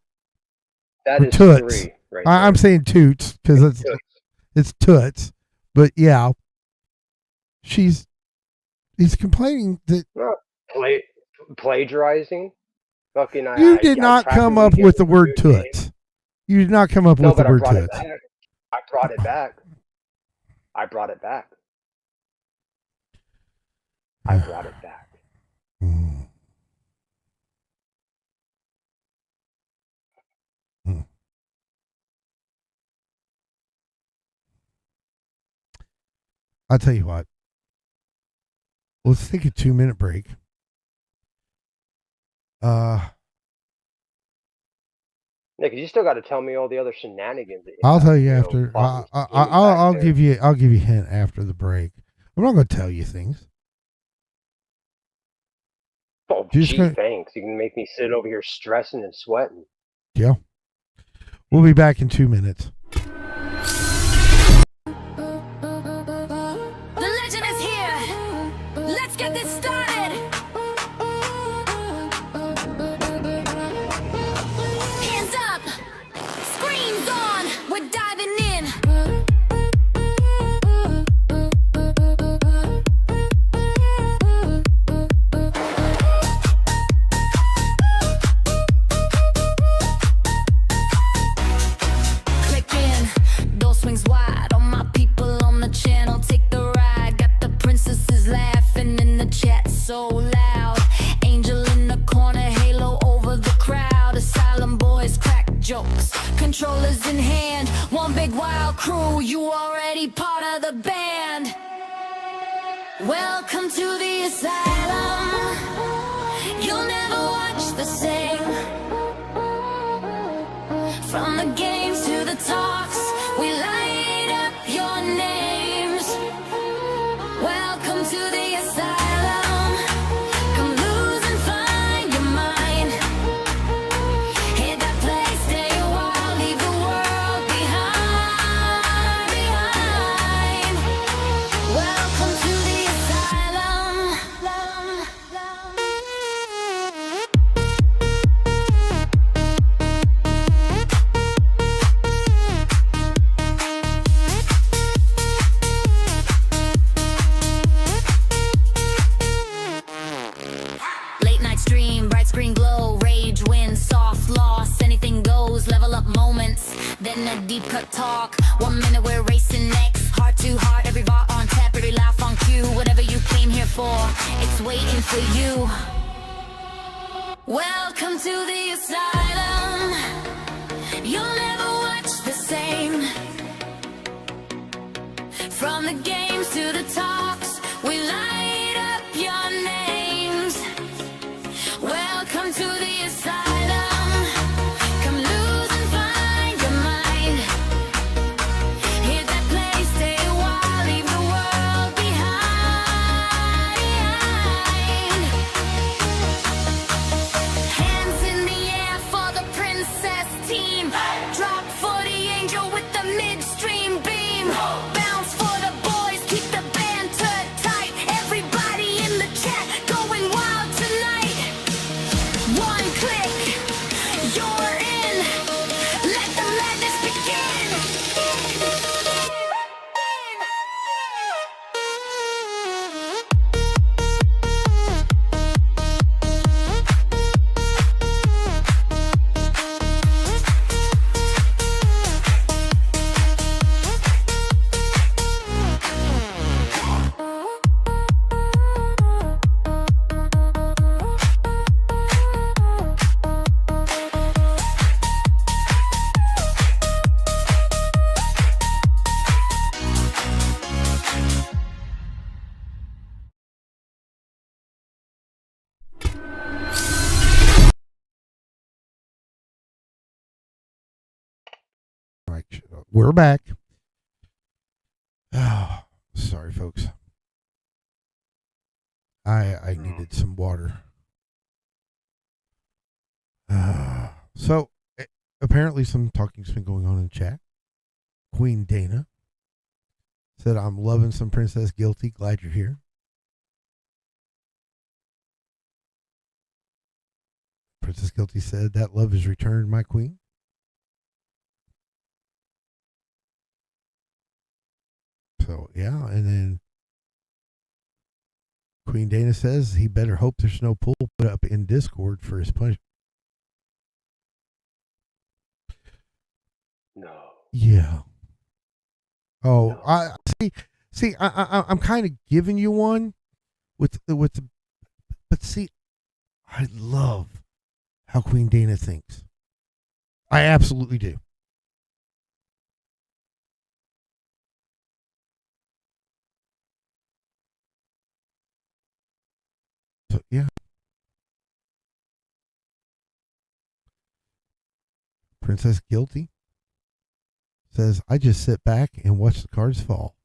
That is toots. 3 right there. I'm saying toots because it's toots. But yeah, he's complaining that plagiarizing. Fucking, you did not come up with the word toots. You did not come up with the word toots. I brought it back. I brought it back. I'll tell you what. Let's take a 2-minute break. Nick, you still got to tell me all the other shenanigans. That I'll tell you after. I'll give you a hint after the break. I'm not going to tell you things. Oh, gee, thanks. You can make me sit over here stressing and sweating. Yeah. We'll be back in 2 minutes. Get this started. Hands up, screams on. We're diving in. Click in, door swings wide. All my people on the channel, take the ride. Got the princesses laughing in the chat so loud. Angel in the corner, halo over the crowd. Asylum boys crack jokes, controllers in hand. One big wild crew, you already part of the band. Welcome to the asylum. You'll never watch the same. From the games to the talks, we light up your names. Welcome to the asylum. Come lose and find your mind. Hit that place, stay a while, leave the world moments, then a deep cut talk. 1 minute we're racing next. Heart to heart, every bar on tap, every laugh on cue. Whatever you came here for, it's waiting for you. Welcome to the asylum. You'll never watch the same. From the games to the talks, we light up your names. Welcome to the asylum. Come lose and find your mind. Hit that place, stay a while, leave the world behind. Hands in the air for the princess team. Drop for the angel with the midstream beam. Bounce for the boys, keep the banter tight. Everybody in the chat going wild tonight. One click, you're in. Let the madness begin. All right, we're back. Oh, sorry, folks. I needed some water. So apparently some talking's been going on in chat. Queen Dana said, "I'm loving some Princess Guilty. Glad you're here." Princess Guilty said, "That love is returned, my queen." So yeah, and then Queen Dana says he better hope there's no pull put up in Discord for his punishment. No. Yeah. Oh, No. I see. I'm kind of giving you one with the, but see, I love how Queen Dana thinks. I absolutely do. So yeah. Princess Guilty says, "I just sit back and watch the cards fall.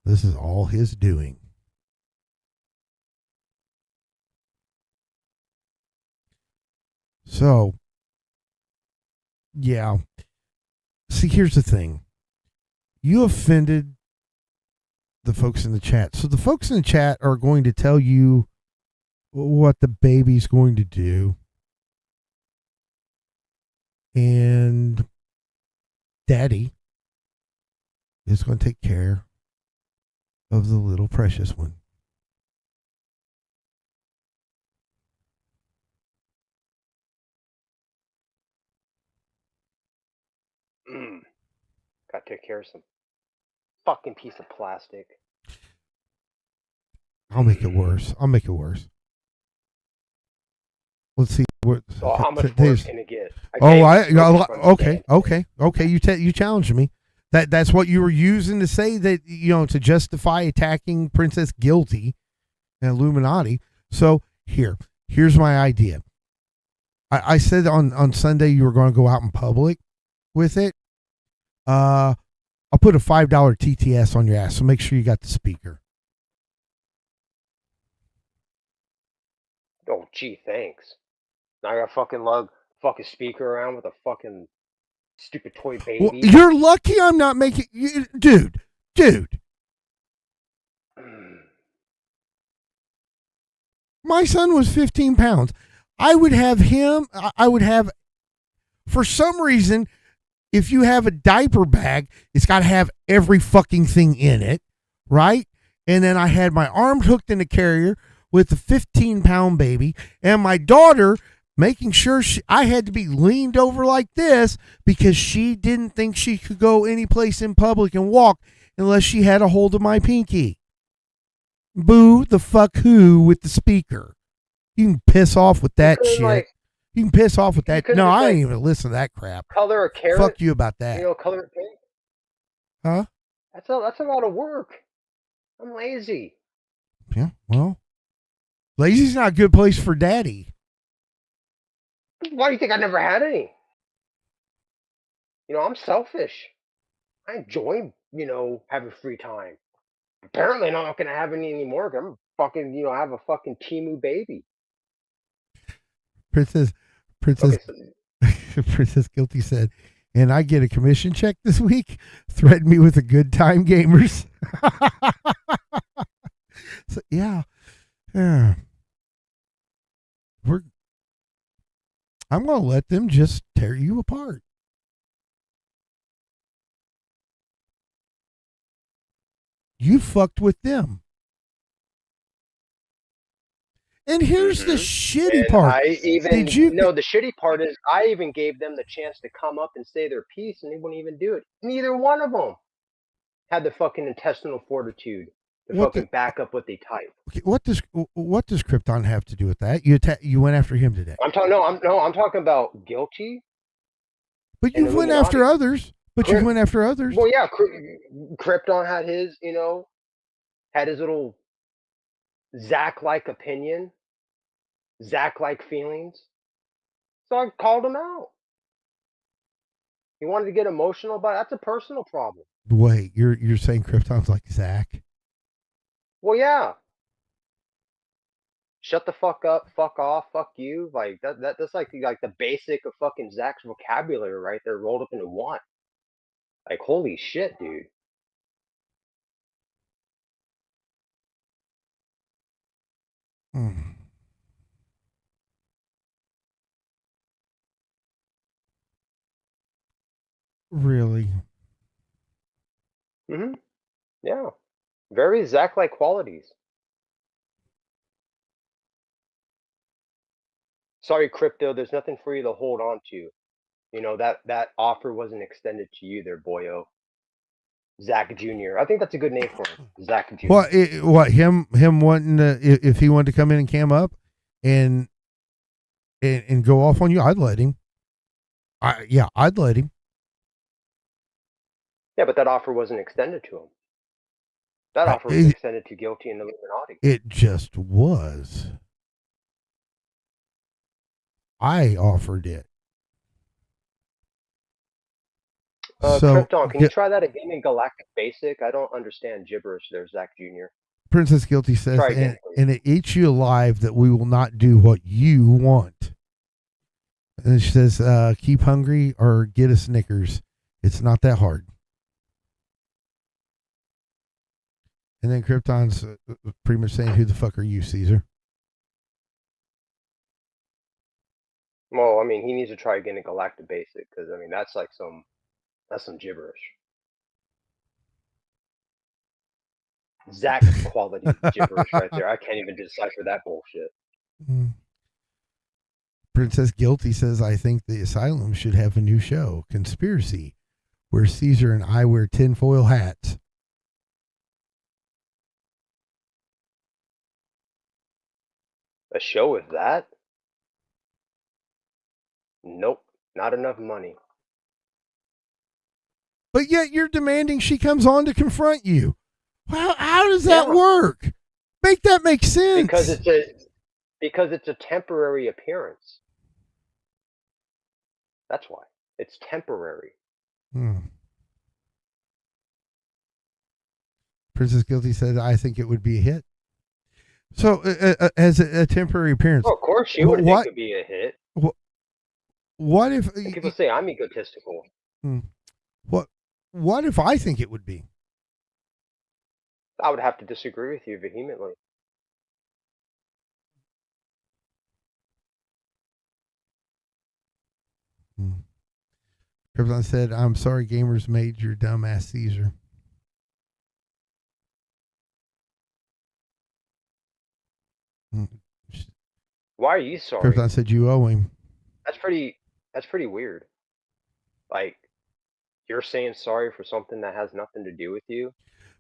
This is all his doing." So, yeah. See, here's the thing. You offended the folks in the chat. So the folks in the chat are going to tell you what the baby's going to do. And Daddy is going to take care of the little precious one. Gotta take care of some fucking piece of plastic. I'll make it worse. Let's see. So how much worse can it get? Okay. You challenged me. That's what you were using to say that, to justify attacking Princess Guilty and Illuminati. So here's my idea. I said on Sunday you were going to go out in public with it. I'll put a $5 TTS on your ass. So make sure you got the speaker. Oh, gee, thanks. Now I got fucking speaker around with a fucking stupid toy baby. Well, you're lucky I'm not making dude. My son was 15 pounds. I would have, for some reason, if you have a diaper bag, it's got to have every fucking thing in it, right? And then I had my arm hooked in a carrier with a 15-pound baby, and my daughter making sure I had to be leaned over like this because she didn't think she could go any place in public and walk unless she had a hold of my pinky. Boo the fuck who with the speaker. You can piss off with that shit. Like, you can piss off with that. No, I like, ain't even listen to that crap. Color a carrot. Fuck you about that. You know, color it pink. Huh? That's a lot of work. I'm lazy. Yeah, well, lazy's not a good place for daddy. Why do you think I never had any? You know, I'm selfish. I enjoy, you know, having free time. Apparently, I'm not gonna have any anymore. 'Cause I'm fucking, you know, I have a fucking Timu baby. Princess Okay, so, Princess Guilty said, and I get a commission check this week. Threaten me with a good time, gamers. So yeah. I'm gonna let them just tear you apart. You fucked with them. And here's the shitty and part. I even Did you no. The shitty part is I even gave them the chance to come up and say their piece, and they wouldn't even do it. Neither one of them had the fucking intestinal fortitude to What fucking back up what they type. okay, what does Krypton have to do with that? You went after him today. I'm talking about guilty. But and you went after Illuminati. others. But you went after others. Well, yeah, Krypton had his, you know, had his little Zack-like opinion, Zack-like feelings. So I called him out. He wanted to get emotional about it. That's a personal problem. Wait, you're saying Krypton's like Zach? Well, yeah. Shut the fuck up, fuck off, fuck you. Like that's like the basic of fucking Zach's vocabulary right there, rolled up into one. Like holy shit, dude. Hmm. Really? Mm-hmm. Yeah. Very Zach-like qualities. Sorry, crypto. There's nothing for you to hold on to. You know that offer wasn't extended to you, there, boyo. Zach Jr. I think that's a good name for him, Zach Jr. What him wanting to if he wanted to come in and cam up and go off on you, I'd let him. I'd let him. Yeah, but that offer wasn't extended to him. That offer was extended to guilty and Illuminati. It just was. I offered it. Krypton, can you try that again in Galactic Basic? I don't understand gibberish there, Zach Jr. Princess Guilty says, again, and it eats you alive that we will not do what you want. And she says, keep hungry or get a Snickers. It's not that hard. And then Krypton's pretty much saying, who the fuck are you, Caesar? Well, I mean, he needs to try again in Galactic Basic, because, I mean, that's some gibberish. Zach quality gibberish right there. I can't even decipher that bullshit. Princess Guilty says, I think the Asylum should have a new show, Conspiracy, where Caesar and I wear tinfoil hats. A show with that? Nope, not enough money. But yet you're demanding she comes on to confront you. Well, how does that work? Make that make sense. Because it's a temporary appearance. That's why. It's temporary. Princess Guilty said, I think it would be a hit. So, as a temporary appearance. Well, of course, she would think it would be a hit. What if people say I'm egotistical? What if I think it would be? I would have to disagree with you vehemently. Krypton said, I'm sorry gamers made your dumbass Caesar. Why are you sorry? Krypton said you owe him. That's pretty weird. Like, you're saying sorry for something that has nothing to do with you.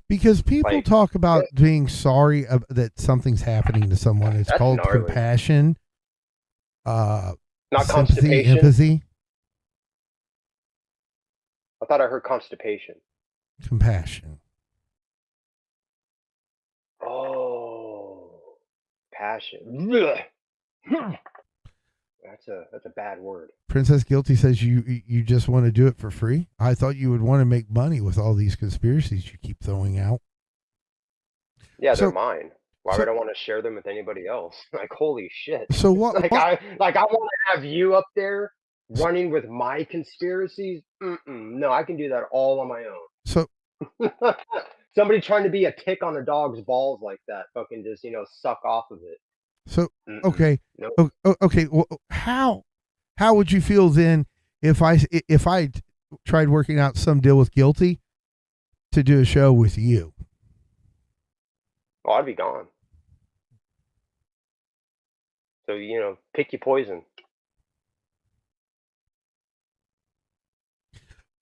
Because people Like, talk about being sorry that something's happening to someone. It's That's called gnarly. compassion, Not sympathy, constipation. empathy, I thought I heard constipation. compassion. Oh, passion. Ugh. That's a bad word. Princess Guilty says you just want to do it for free. I thought you would want to make money with all these conspiracies you keep throwing out. Yeah, So- they're mine. Why so- would I want to share them with anybody else? Like, holy shit. So what? Like what- I want to have you up there running with my conspiracies. No, I can do that all on my own. so Somebody trying to be a tick on a dog's balls like that, fucking just suck off of it. so Mm-mm. okay. Nope. Okay. Well, how would you feel then if I tried working out some deal with Guilty to do a show with you? Oh, I'd be gone. So pick your poison.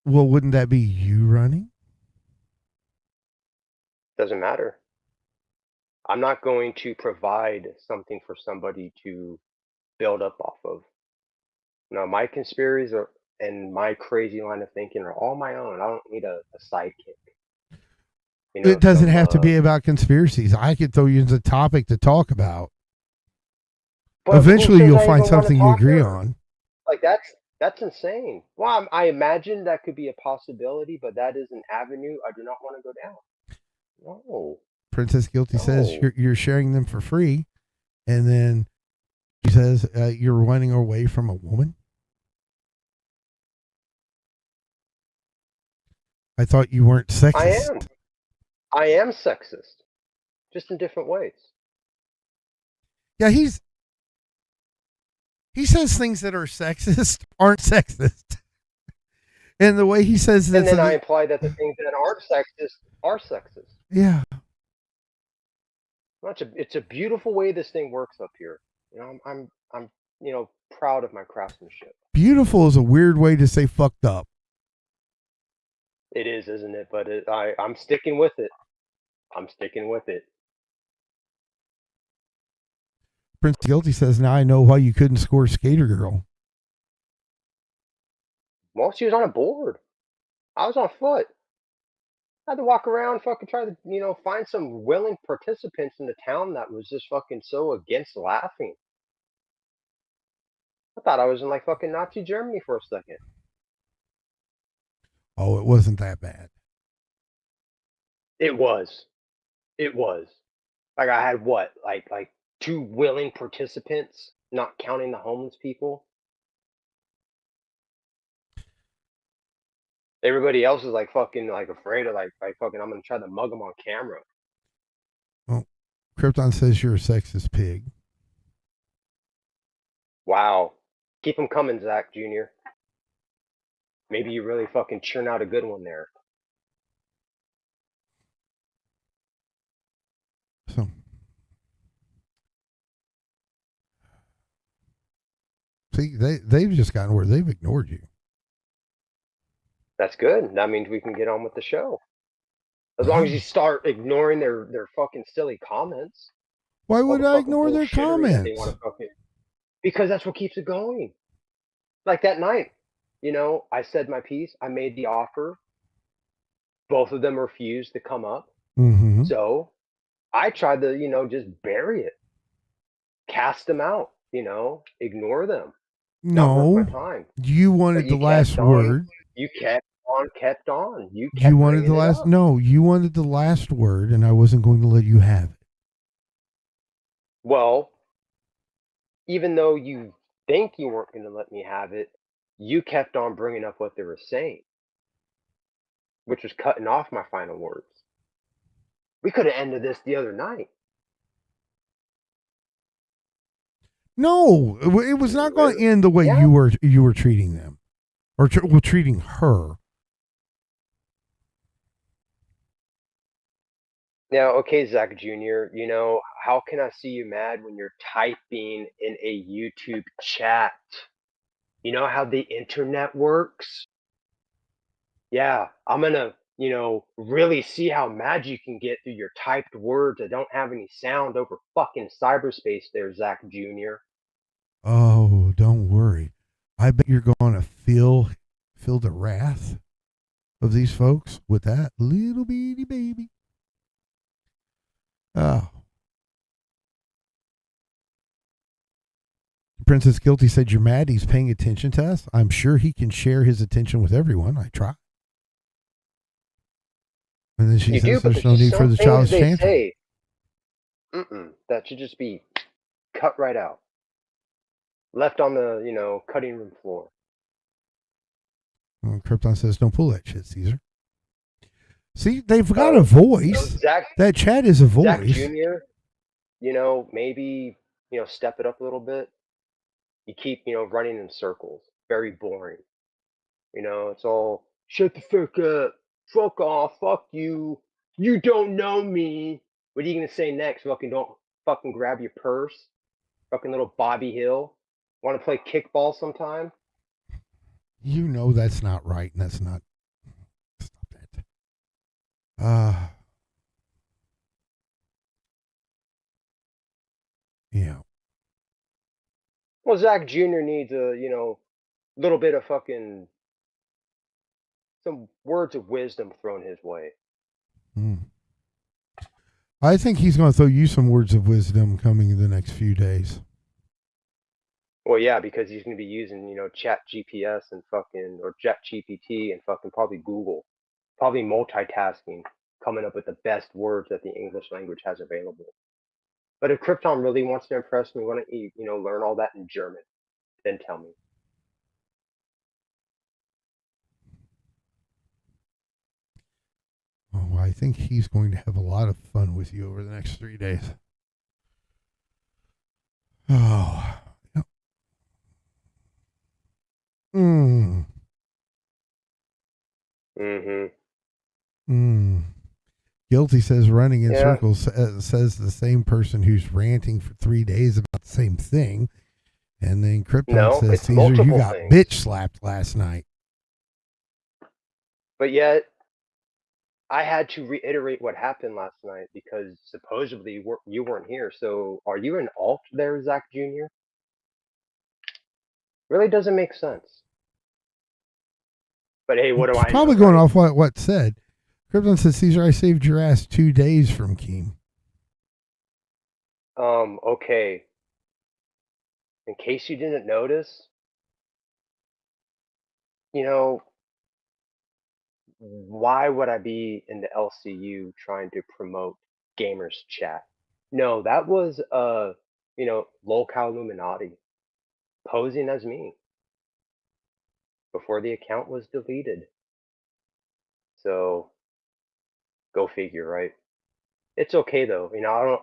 Well, wouldn't that be you running? Doesn't matter. I'm not going to provide something for somebody to build up off of. No, my conspiracies and my crazy line of thinking are all my own. I don't need a sidekick. It doesn't have to be about conspiracies. I could throw you into a topic to talk about. but who Eventually, says you'll I find even wanna something you talk to agree her? on. Like that's insane. Well, I imagine that could be a possibility, but that is an avenue I do not want to go down. No. Princess Guilty says No. you're sharing them for free, and then she says you're running away from a woman. I thought you weren't sexist. I am sexist, just in different ways. Yeah, he says things that are sexist aren't sexist, and the way he says And that, then I imply that the things that aren't sexist are sexist. yeah. It's a beautiful way this thing works up here. I'm proud of my craftsmanship. Beautiful is a weird way to say fucked up. It is, isn't it? But I'm sticking with it. I'm sticking with it. Prince Guilty says, now I know why you couldn't score Skater Girl. Well, she was on a board. I was on foot. I had to walk around, fucking try to, find some willing participants in the town that was just fucking so against laughing. I thought I was in like fucking Nazi Germany for a second. Oh, it wasn't that bad. It was. It was. Like I had what? Like 2 willing participants, not counting the homeless people. Everybody else is like fucking like afraid of like fucking I'm gonna try to mug them on camera. Well, Krypton says you're a sexist pig. Wow. Keep them coming, Zach Jr. Maybe you really fucking churn out a good one there. So, see, they've just gotten where they've ignored you. That's good. That means we can get on with the show. As long as you start ignoring their fucking silly comments. Why all would the I fucking ignore their bullshittery that comments? they wanna because that's what keeps it going. Like that night, I said my piece. I made the offer. Both of them refused to come up. Mm-hmm. So I tried to, just bury it. Cast them out, ignore them. Not worth No, my time. you wanted But the you last kept on. word. You kept on. You kept You wanted the bringing it last. up. No, you wanted the last word, and I wasn't going to let you have it. Well, even though you think you weren't going to let me have it, you kept on bringing up what they were saying, which was cutting off my final words. We could have ended this the other night. No, it was not going to end the way Yeah. you were treating them, or treating her. Now, okay, Zach Jr., how can I see you mad when you're typing in a YouTube chat? You know how the internet works? Yeah, I'm gonna, really see how mad you can get through your typed words that don't have any sound over fucking cyberspace there, Zach Jr. Oh, don't worry. I bet you're going to feel the wrath of these folks with that little bitty baby. Oh. Princess Guilty said, "You're mad he's paying attention to us? I'm sure he can share his attention with everyone. I try." And then she You do, says, but "There's no there's need for some the things child's they tantrum." say, that should just be cut right out, left on the, cutting room floor. And Krypton says, "Don't pull that shit, Caesar." See, they've got a voice. Zach That chat is a Zach voice. Jr., maybe, step it up a little bit. You keep, running in circles. Very boring. It's all shut the fuck up, fuck off, fuck you. You don't know me. What are you gonna say next? Don't fucking grab your purse. Fucking little Bobby Hill. Want to play kickball sometime? You know that's not right, and that's not. Stop that. Yeah. Well, Zach Jr. needs a, little bit of fucking some words of wisdom thrown his way. I think he's going to throw you some words of wisdom coming in the next few days. Well, yeah, because he's going to be using, Chat GPS and fucking, or Chat GPT and fucking probably Google. Probably multitasking, coming up with the best words that the English language has available. But if Krypton really wants to impress me, why don't you, learn all that in German? Then tell me. Oh, I think he's going to have a lot of fun with you over the next 3 days. Oh. Yep. Guilty says running in circles says the same person who's ranting for 3 days about the same thing. And then Krypton says, "Caesar, you got bitch slapped last night." But yet, I had to reiterate what happened last night because supposedly you weren't here. So are you an alt there, Zach Jr.? Really doesn't make sense. But hey, what do I know? Probably going off what said. Krypton says, "Caesar, I saved your ass 2 days from Keem." Okay. In case you didn't notice, why would I be in the LCU trying to promote gamers chat? No, that was lolcow Illuminati posing as me before the account was deleted. So go figure, right? It's okay though.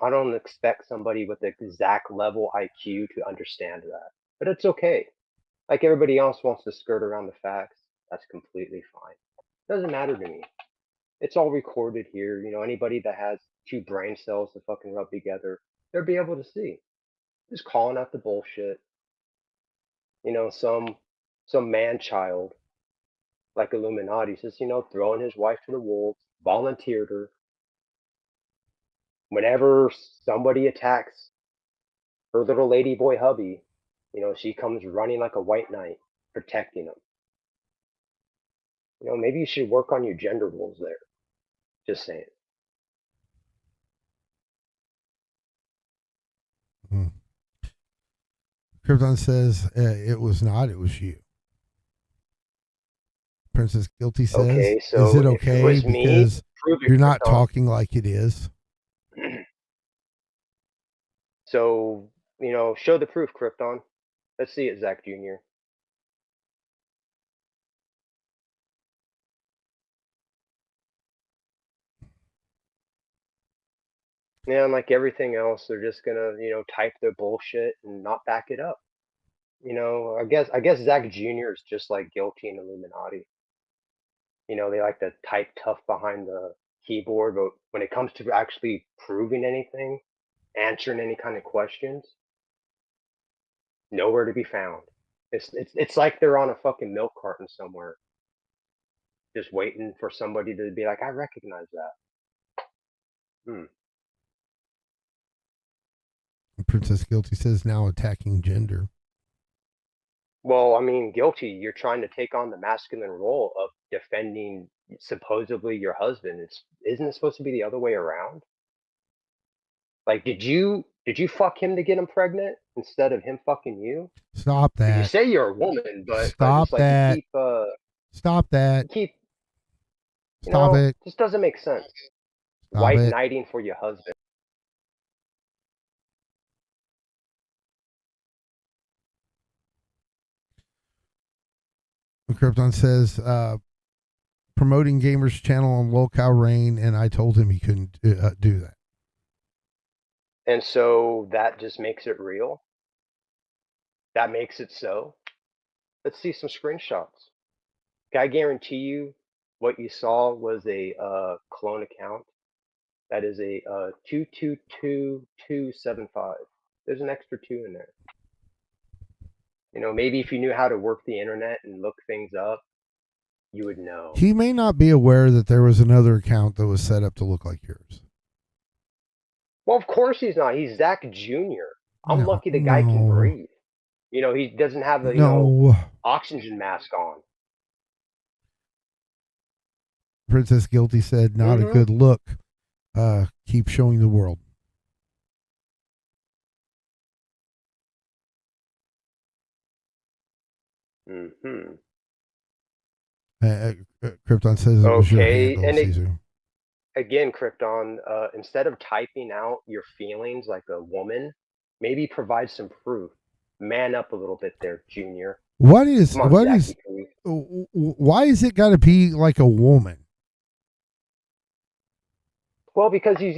I don't expect somebody with the exact level IQ to understand that. But it's okay. Like everybody else wants to skirt around the facts, that's completely fine. Doesn't matter to me. It's all recorded here. Anybody that has 2 brain cells to fucking rub together, they'll be able to see. Just calling out the bullshit. Some man child like Illuminati says, throwing his wife to the wolves, volunteered her. Whenever somebody attacks her little lady boy hubby, she comes running like a white knight, protecting him. Maybe you should work on your gender roles there. Just saying. Krypton says, "It was not. It was you." Princess Guilty says, Okay, so "Is it if okay it was because me, you're not talking like it is?" So, show the proof, Krypton. Let's see it, Zach Jr. Yeah, and like everything else, they're just gonna, type their bullshit and not back it up. I guess Zach Jr. is just like Guilty and Illuminati. They like to type tough behind the keyboard, but when it comes to actually proving anything, answering any kind of questions, nowhere to be found. It's like they're on a fucking milk carton somewhere, just waiting for somebody to be like, I recognize that. Hmm. Princess Guilty says now attacking gender. Well, I mean, guilty. You're trying to take on the masculine role of defending supposedly your husband. Isn't it supposed to be the other way around? Like, did you fuck him to get him pregnant instead of him fucking you? Stop 'Cause you that. say you're a woman, but Stop it's like that. Stop you that. keep Stop it. just doesn't make sense. Stop White it. knighting for your husband. Krypton says, promoting Gamers channel on Locale Rain, and I told him he couldn't do that. And so that just makes it real. That makes it so. Let's see some screenshots. I guarantee you what you saw was a clone account. That is a 222275. There's an extra 2 in there. You know, maybe if you knew how to work the internet and look things up, you would know. He may not be aware that there was another account that was set up to look like yours. Well, of course he's not. He's Zach Jr. I'm No, lucky the guy can no. breathe. You know, he doesn't have the No. oxygen mask on. Princess Guilty said, not a Mhm. good look. Keep showing the world. Mm-hmm. Krypton says it was your Okay, handle, and Caesar. again, Krypton, instead of typing out your feelings like a woman, maybe provide some proof. Man up a little bit there, Junior. What is Come on, what Zachy, is please. why is it got to be like a woman? Well, because he's,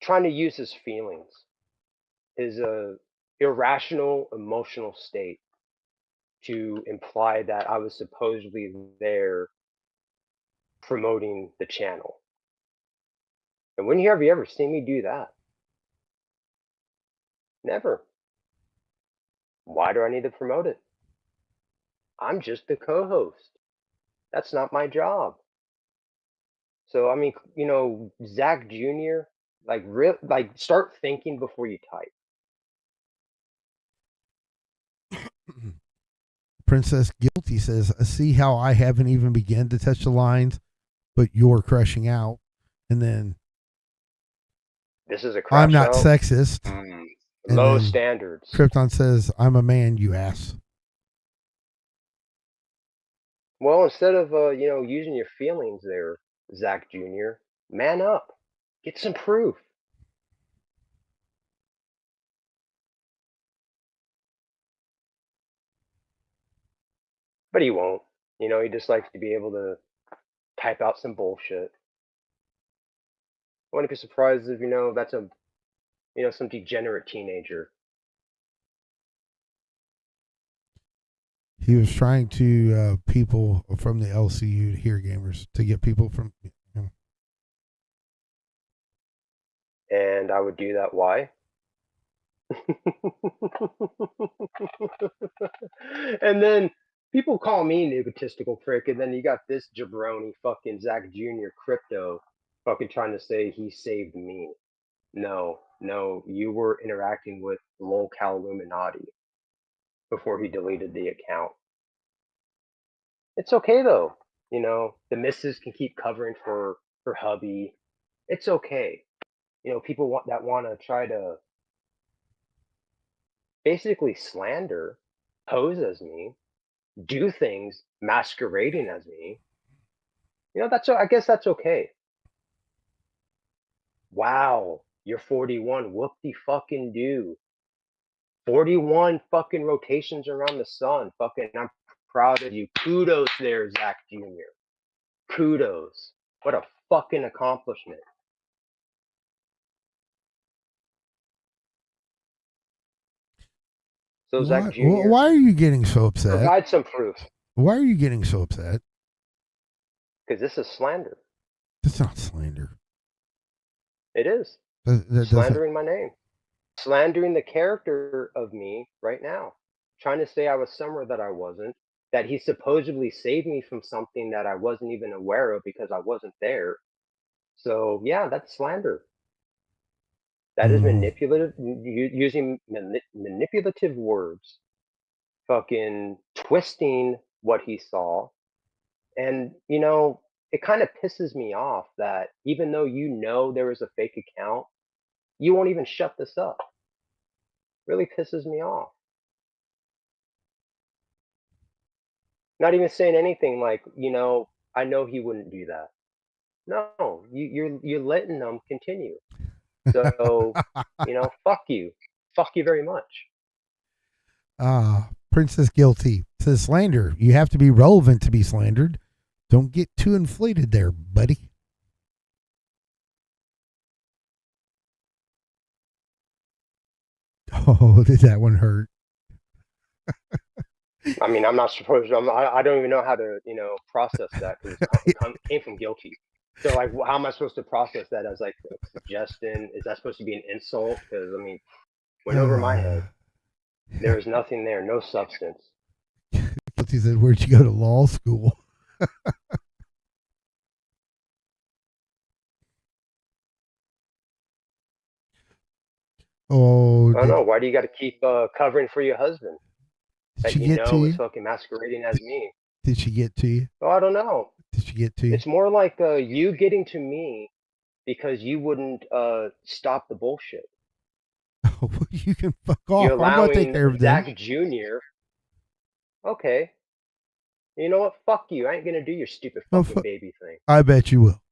trying to use his feelings, his irrational emotional state to imply that I was supposedly there promoting the channel. And when have you ever seen me do that? Never. Why do I need to promote it? I'm just the co-host. That's not my job. So I mean, Zach Jr., start thinking before you type. Princess Guilty says, see how I haven't even begun to touch the lines, but you're crushing out. And then This is a crash I'm not out. sexist. And Low then standards. Krypton says, I'm a man, you ass. Well, instead of using your feelings there, Zach Jr., man up. Get some proof. But he won't. He just likes to be able to type out some bullshit. I wouldn't be surprised if that's some degenerate teenager. He was trying to people from the LCU to hear gamers to get people from. And I would do that. Why? And then people call me an egotistical prick, and then you got this jabroni fucking Zach Jr. crypto fucking trying to say he saved me. No, you were interacting with Locale Illuminati before he deleted the account. It's okay though. The missus can keep covering for her hubby. It's okay. People want to try to basically slander, pose as me, do things masquerading as me. I guess that's okay. Wow, you're 41. Whoop-de fucking do. 41 fucking rotations around the sun. Fucking, I'm proud of you. Kudos there, Zach Jr. Kudos. What a fucking accomplishment. So Zach Jr., why are you getting so upset? provide some proof. Why are you getting so upset? Because this is slander. That's not slander. It is. That doesn't. Slandering my name. Slandering the character of me right now. Trying to say I was somewhere that I wasn't. That he supposedly saved me from something that I wasn't even aware of because I wasn't there. So, yeah, that's slander. That is manipulative, using manipulative words, fucking twisting what he saw. And, it kind of pisses me off that even though there was a fake account, you won't even shut this up. Really pisses me off. Not even saying anything like, I know he wouldn't do that. No, you're letting them continue. So, fuck you. Fuck you very much. Princess Guilty says slander. You have to be relevant to be slandered. Don't get too inflated there, buddy. Oh, did that one hurt? I mean, I'm not supposed to. I don't even know how to, process that because it came from guilty. So, like, how am I supposed to process that as like a suggestion? Is that supposed to be an insult? Because I mean, went over my head. There was nothing there, no substance. Guilty said, "Where'd you go to law school?" Oh, I don't know. Why do you got to keep covering for your husband did that she get to is you? fucking masquerading as me? Did she get to you? Oh, I don't know. Did she get to you? It's more like you getting to me because you wouldn't stop the bullshit. Oh, you can fuck off. You're I'm going to allowing take care of them. Zach Jr. Okay. You know what? Fuck you. I ain't gonna do your stupid fucking baby thing. I bet you will.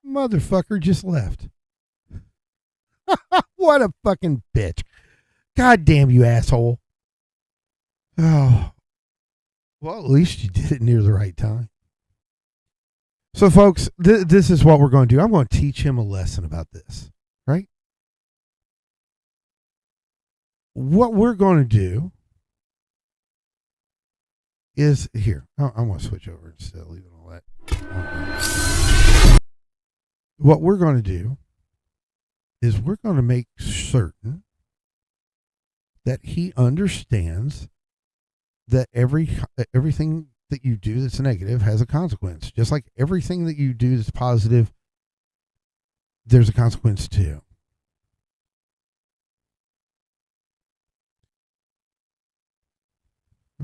Motherfucker just left. What a fucking bitch. God damn you, asshole. Oh. Well, at least you did it near the right time. So, folks, this is what we're going to do. I'm going to teach him a lesson about this, right? What we're going to do is here. I'm going to switch over instead of leaving all that. What we're going to do is we're going to make certain that he understands that everything that you do that's negative has a consequence. Just like everything that you do that's positive, there's a consequence too.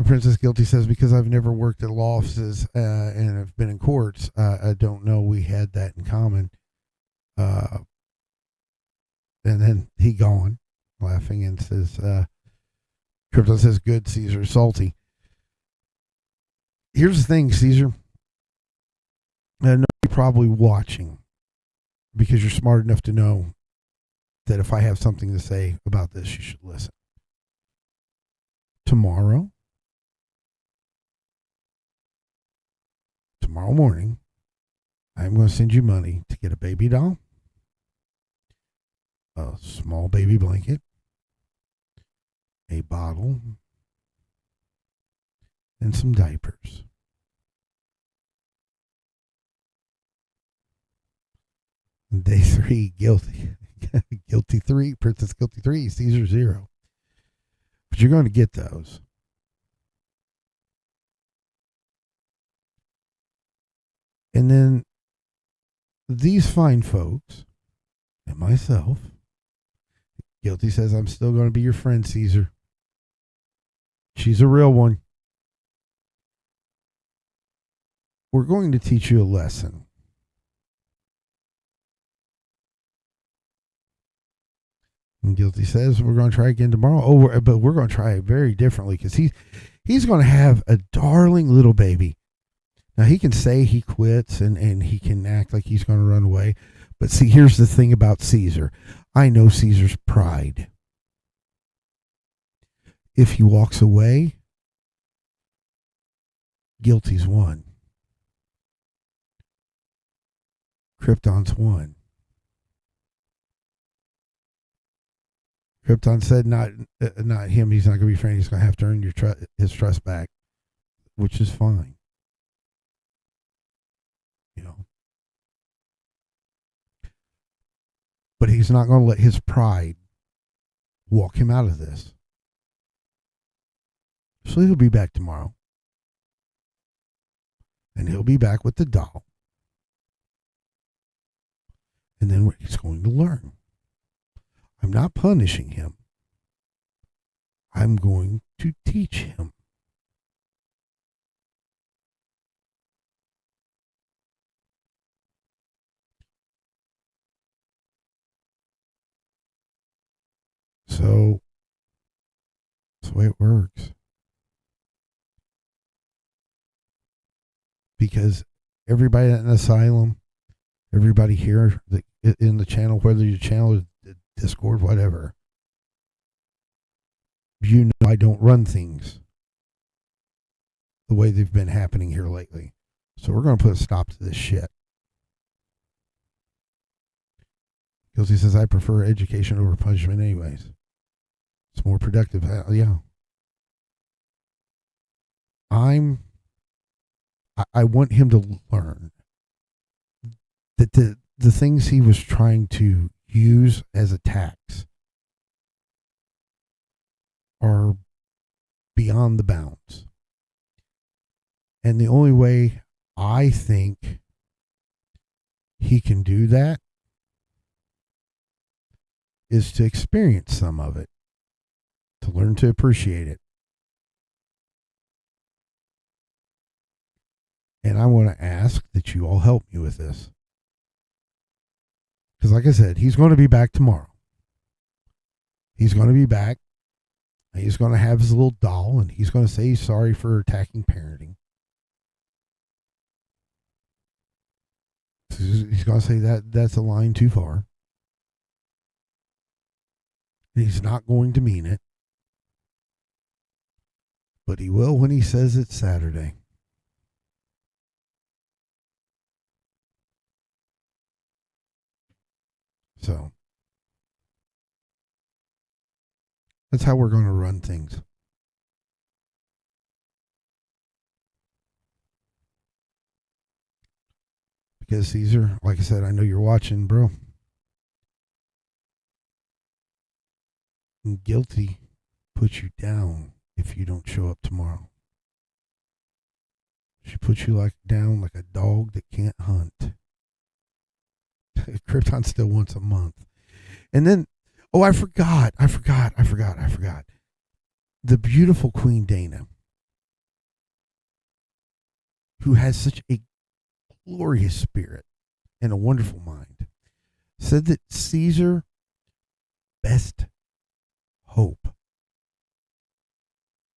Princess Guilty says, because I've never worked at law offices and have been in courts, I don't know we had that in common. And then he gone, laughing, and says, Krypton says, good, Caesar, salty. Here's the thing, Caesar. I know you're probably watching because you're smart enough to know that if I have something to say about this, you should listen. Tomorrow morning, I'm going to send you money to get a baby doll, a small baby blanket, a bottle, and some diapers. Day 3, guilty. Guilty 3, Princess Guilty 3, Caesar 0. But you're going to get those. And then these fine folks and myself, Guilty says, I'm still going to be your friend, Caesar. She's a real one. We're going to teach you a lesson. And Guilty says, we're going to try again tomorrow. But we're going to try it very differently because he's going to have a darling little baby. Now, he can say he quits and he can act like he's going to run away. But see, here's the thing about Caesar. I know Caesar's pride. If he walks away, Guilty's won. Krypton's won. Krypton said not him. He's not going to be friend. He's going to have to earn his trust back, which is fine. But he's not going to let his pride walk him out of this. So he'll be back tomorrow. And he'll be back with the doll. And then he's going to learn. I'm not punishing him. I'm going to teach him. So that's the way it works. Because everybody at an asylum, everybody here in the channel, whether your channel is Discord, whatever, you know I don't run things the way they've been happening here lately. So we're going to put a stop to this shit. Because he says, I prefer education over punishment anyways. It's more productive. Yeah. I want him to learn that the things he was trying to use as attacks are beyond the bounds. And the only way I think he can do that is to experience some of it, to learn to appreciate it. And I want to ask that you all help me with this. Because like I said, he's going to be back tomorrow. He's going to be back. And he's going to have his little doll. And he's going to say he's sorry for attacking parenting. He's going to say that's a line too far. And he's not going to mean it. But he will when he says it's Saturday. So that's how we're going to run things. Because Caesar, like I said, I know you're watching, bro. And guilty puts you down if you don't show up tomorrow. She puts you down like a dog that can't hunt. Krypton still once a month. And then, oh, I forgot. The beautiful Queen Dana, who has such a glorious spirit and a wonderful mind, said that Caesar best hope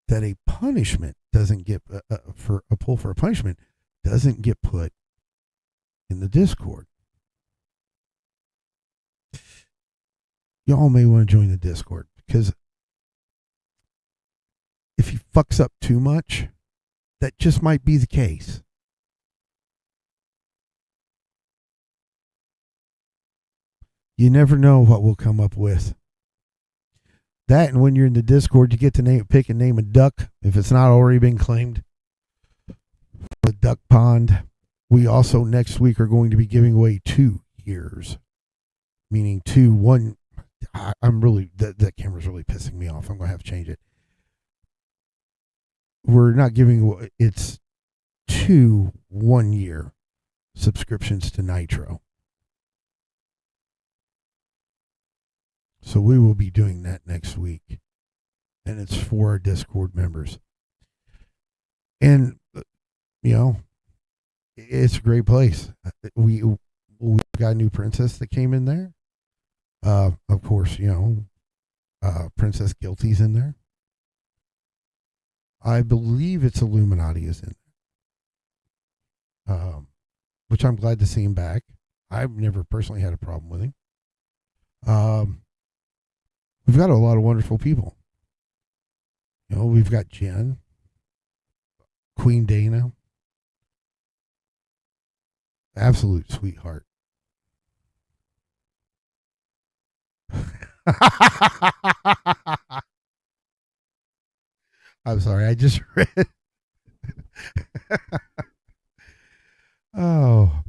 that a punishment doesn't get for a pull for a punishment doesn't get put in the Discord. Y'all may want to join the Discord, because if he fucks up too much, that just might be the case. You never know what we'll come up with. That, and when you're in the Discord, you get to pick and name a duck if it's not already been claimed. The duck pond. We also next week are going to be giving away 2 years, meaning 1. I'm really, that camera's really pissing me off. I'm going to have to change it. We're not giving, it's 2 1-year subscriptions to Nitro. So we will be doing that next week. And it's for our Discord members. And, you know, it's a great place. We got a new princess that came in there. Of course, you know, Princess Guilty's in there. I believe it's Illuminati is in there. Which I'm glad to see him back. I've never personally had a problem with him. We've got a lot of wonderful people. You know, we've got Jen, Queen Dana, absolute sweetheart. I'm sorry, I just read. Oh.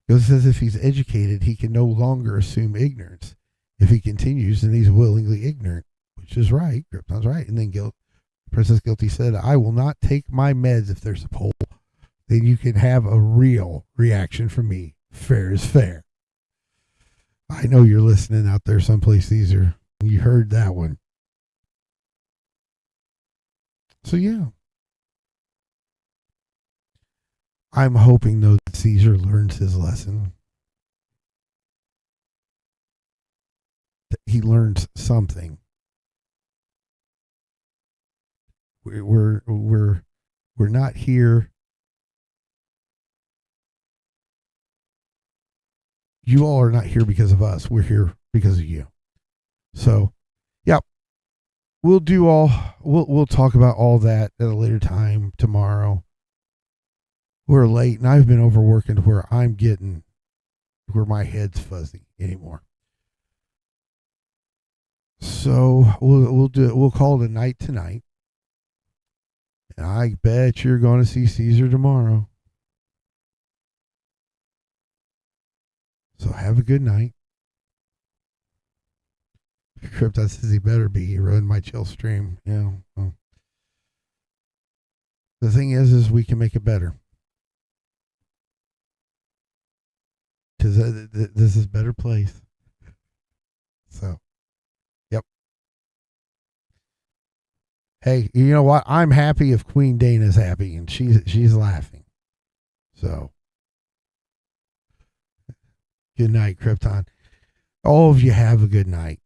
It says if if he's educated, he can no longer assume ignorance. If he continues, then he's willingly ignorant, which is right. Krypton's right. And then Princess Guilty said, I will not take my meds if there's a poll. Then you can have a real reaction from me. Fair is fair. I know you're listening out there someplace, Caesar. You heard that one. So, yeah. I'm hoping, though, that Caesar learns his lesson. That he learns something. We're not here. You all are not here because of us. We're here because of you. So, yeah, we'll talk about all that at a later time tomorrow. We're late, and I've been overworking to where my head's fuzzy anymore. So we'll call it a night tonight. And I bet you're going to see Caesar tomorrow. So have a good night. Krypton says he better be. He ruined my chill stream. Yeah. Well, the thing is we can make it better. Because this is a better place. So, yep. Hey, you know what? I'm happy if Queen Dana's happy, and she's laughing. So, good night, Krypton. All of you have a good night.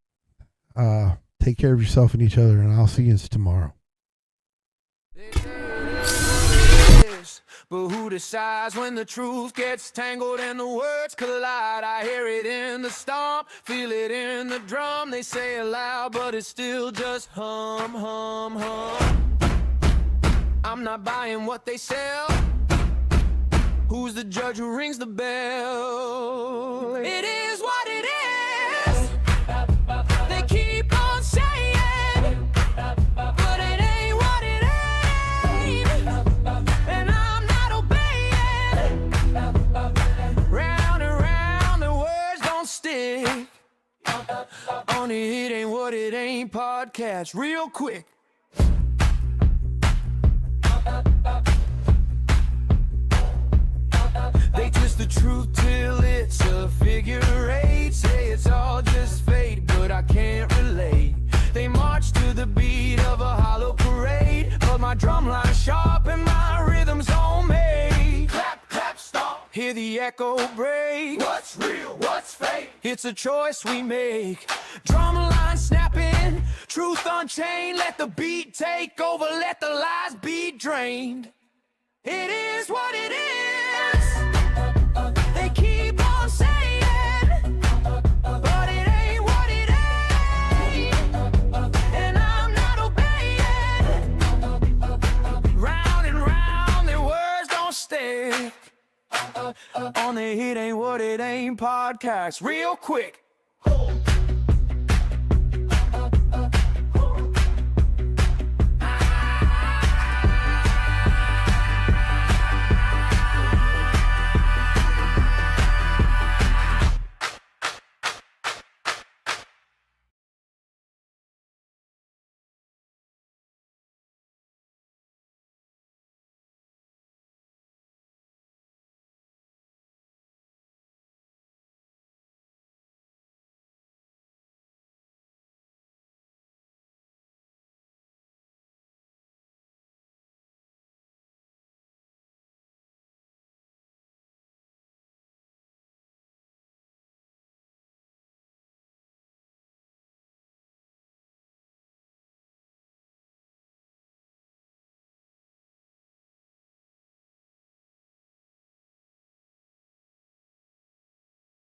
Take care of yourself and each other, and I'll see you tomorrow. But who decides when the truth gets tangled and the words collide? I hear it in the stomp, feel it in the drum. They say it loud, but it's still just hum, hum, hum. I'm not buying what they sell. Who's the judge who rings the bell? It is what it is. They keep on saying, but it ain't what it ain't. And I'm not obeying. Round and round, the words don't stick. On the It Ain't What It Ain't podcast, real quick. They twist the truth till it's a figure eight. Say it's all just fate, but I can't relate. They march to the beat of a hollow parade, but my drumline sharp and my rhythm's homemade. Clap, clap, stomp, hear the echo break. What's real, what's fake? It's a choice we make. Drumline snapping, truth unchained. Let the beat take over, let the lies be drained. It is what it is. They keep on saying, but it ain't what it ain't. And I'm not obeying. Round and round, their words don't stick. On the It Ain't What It Ain't podcast, real quick.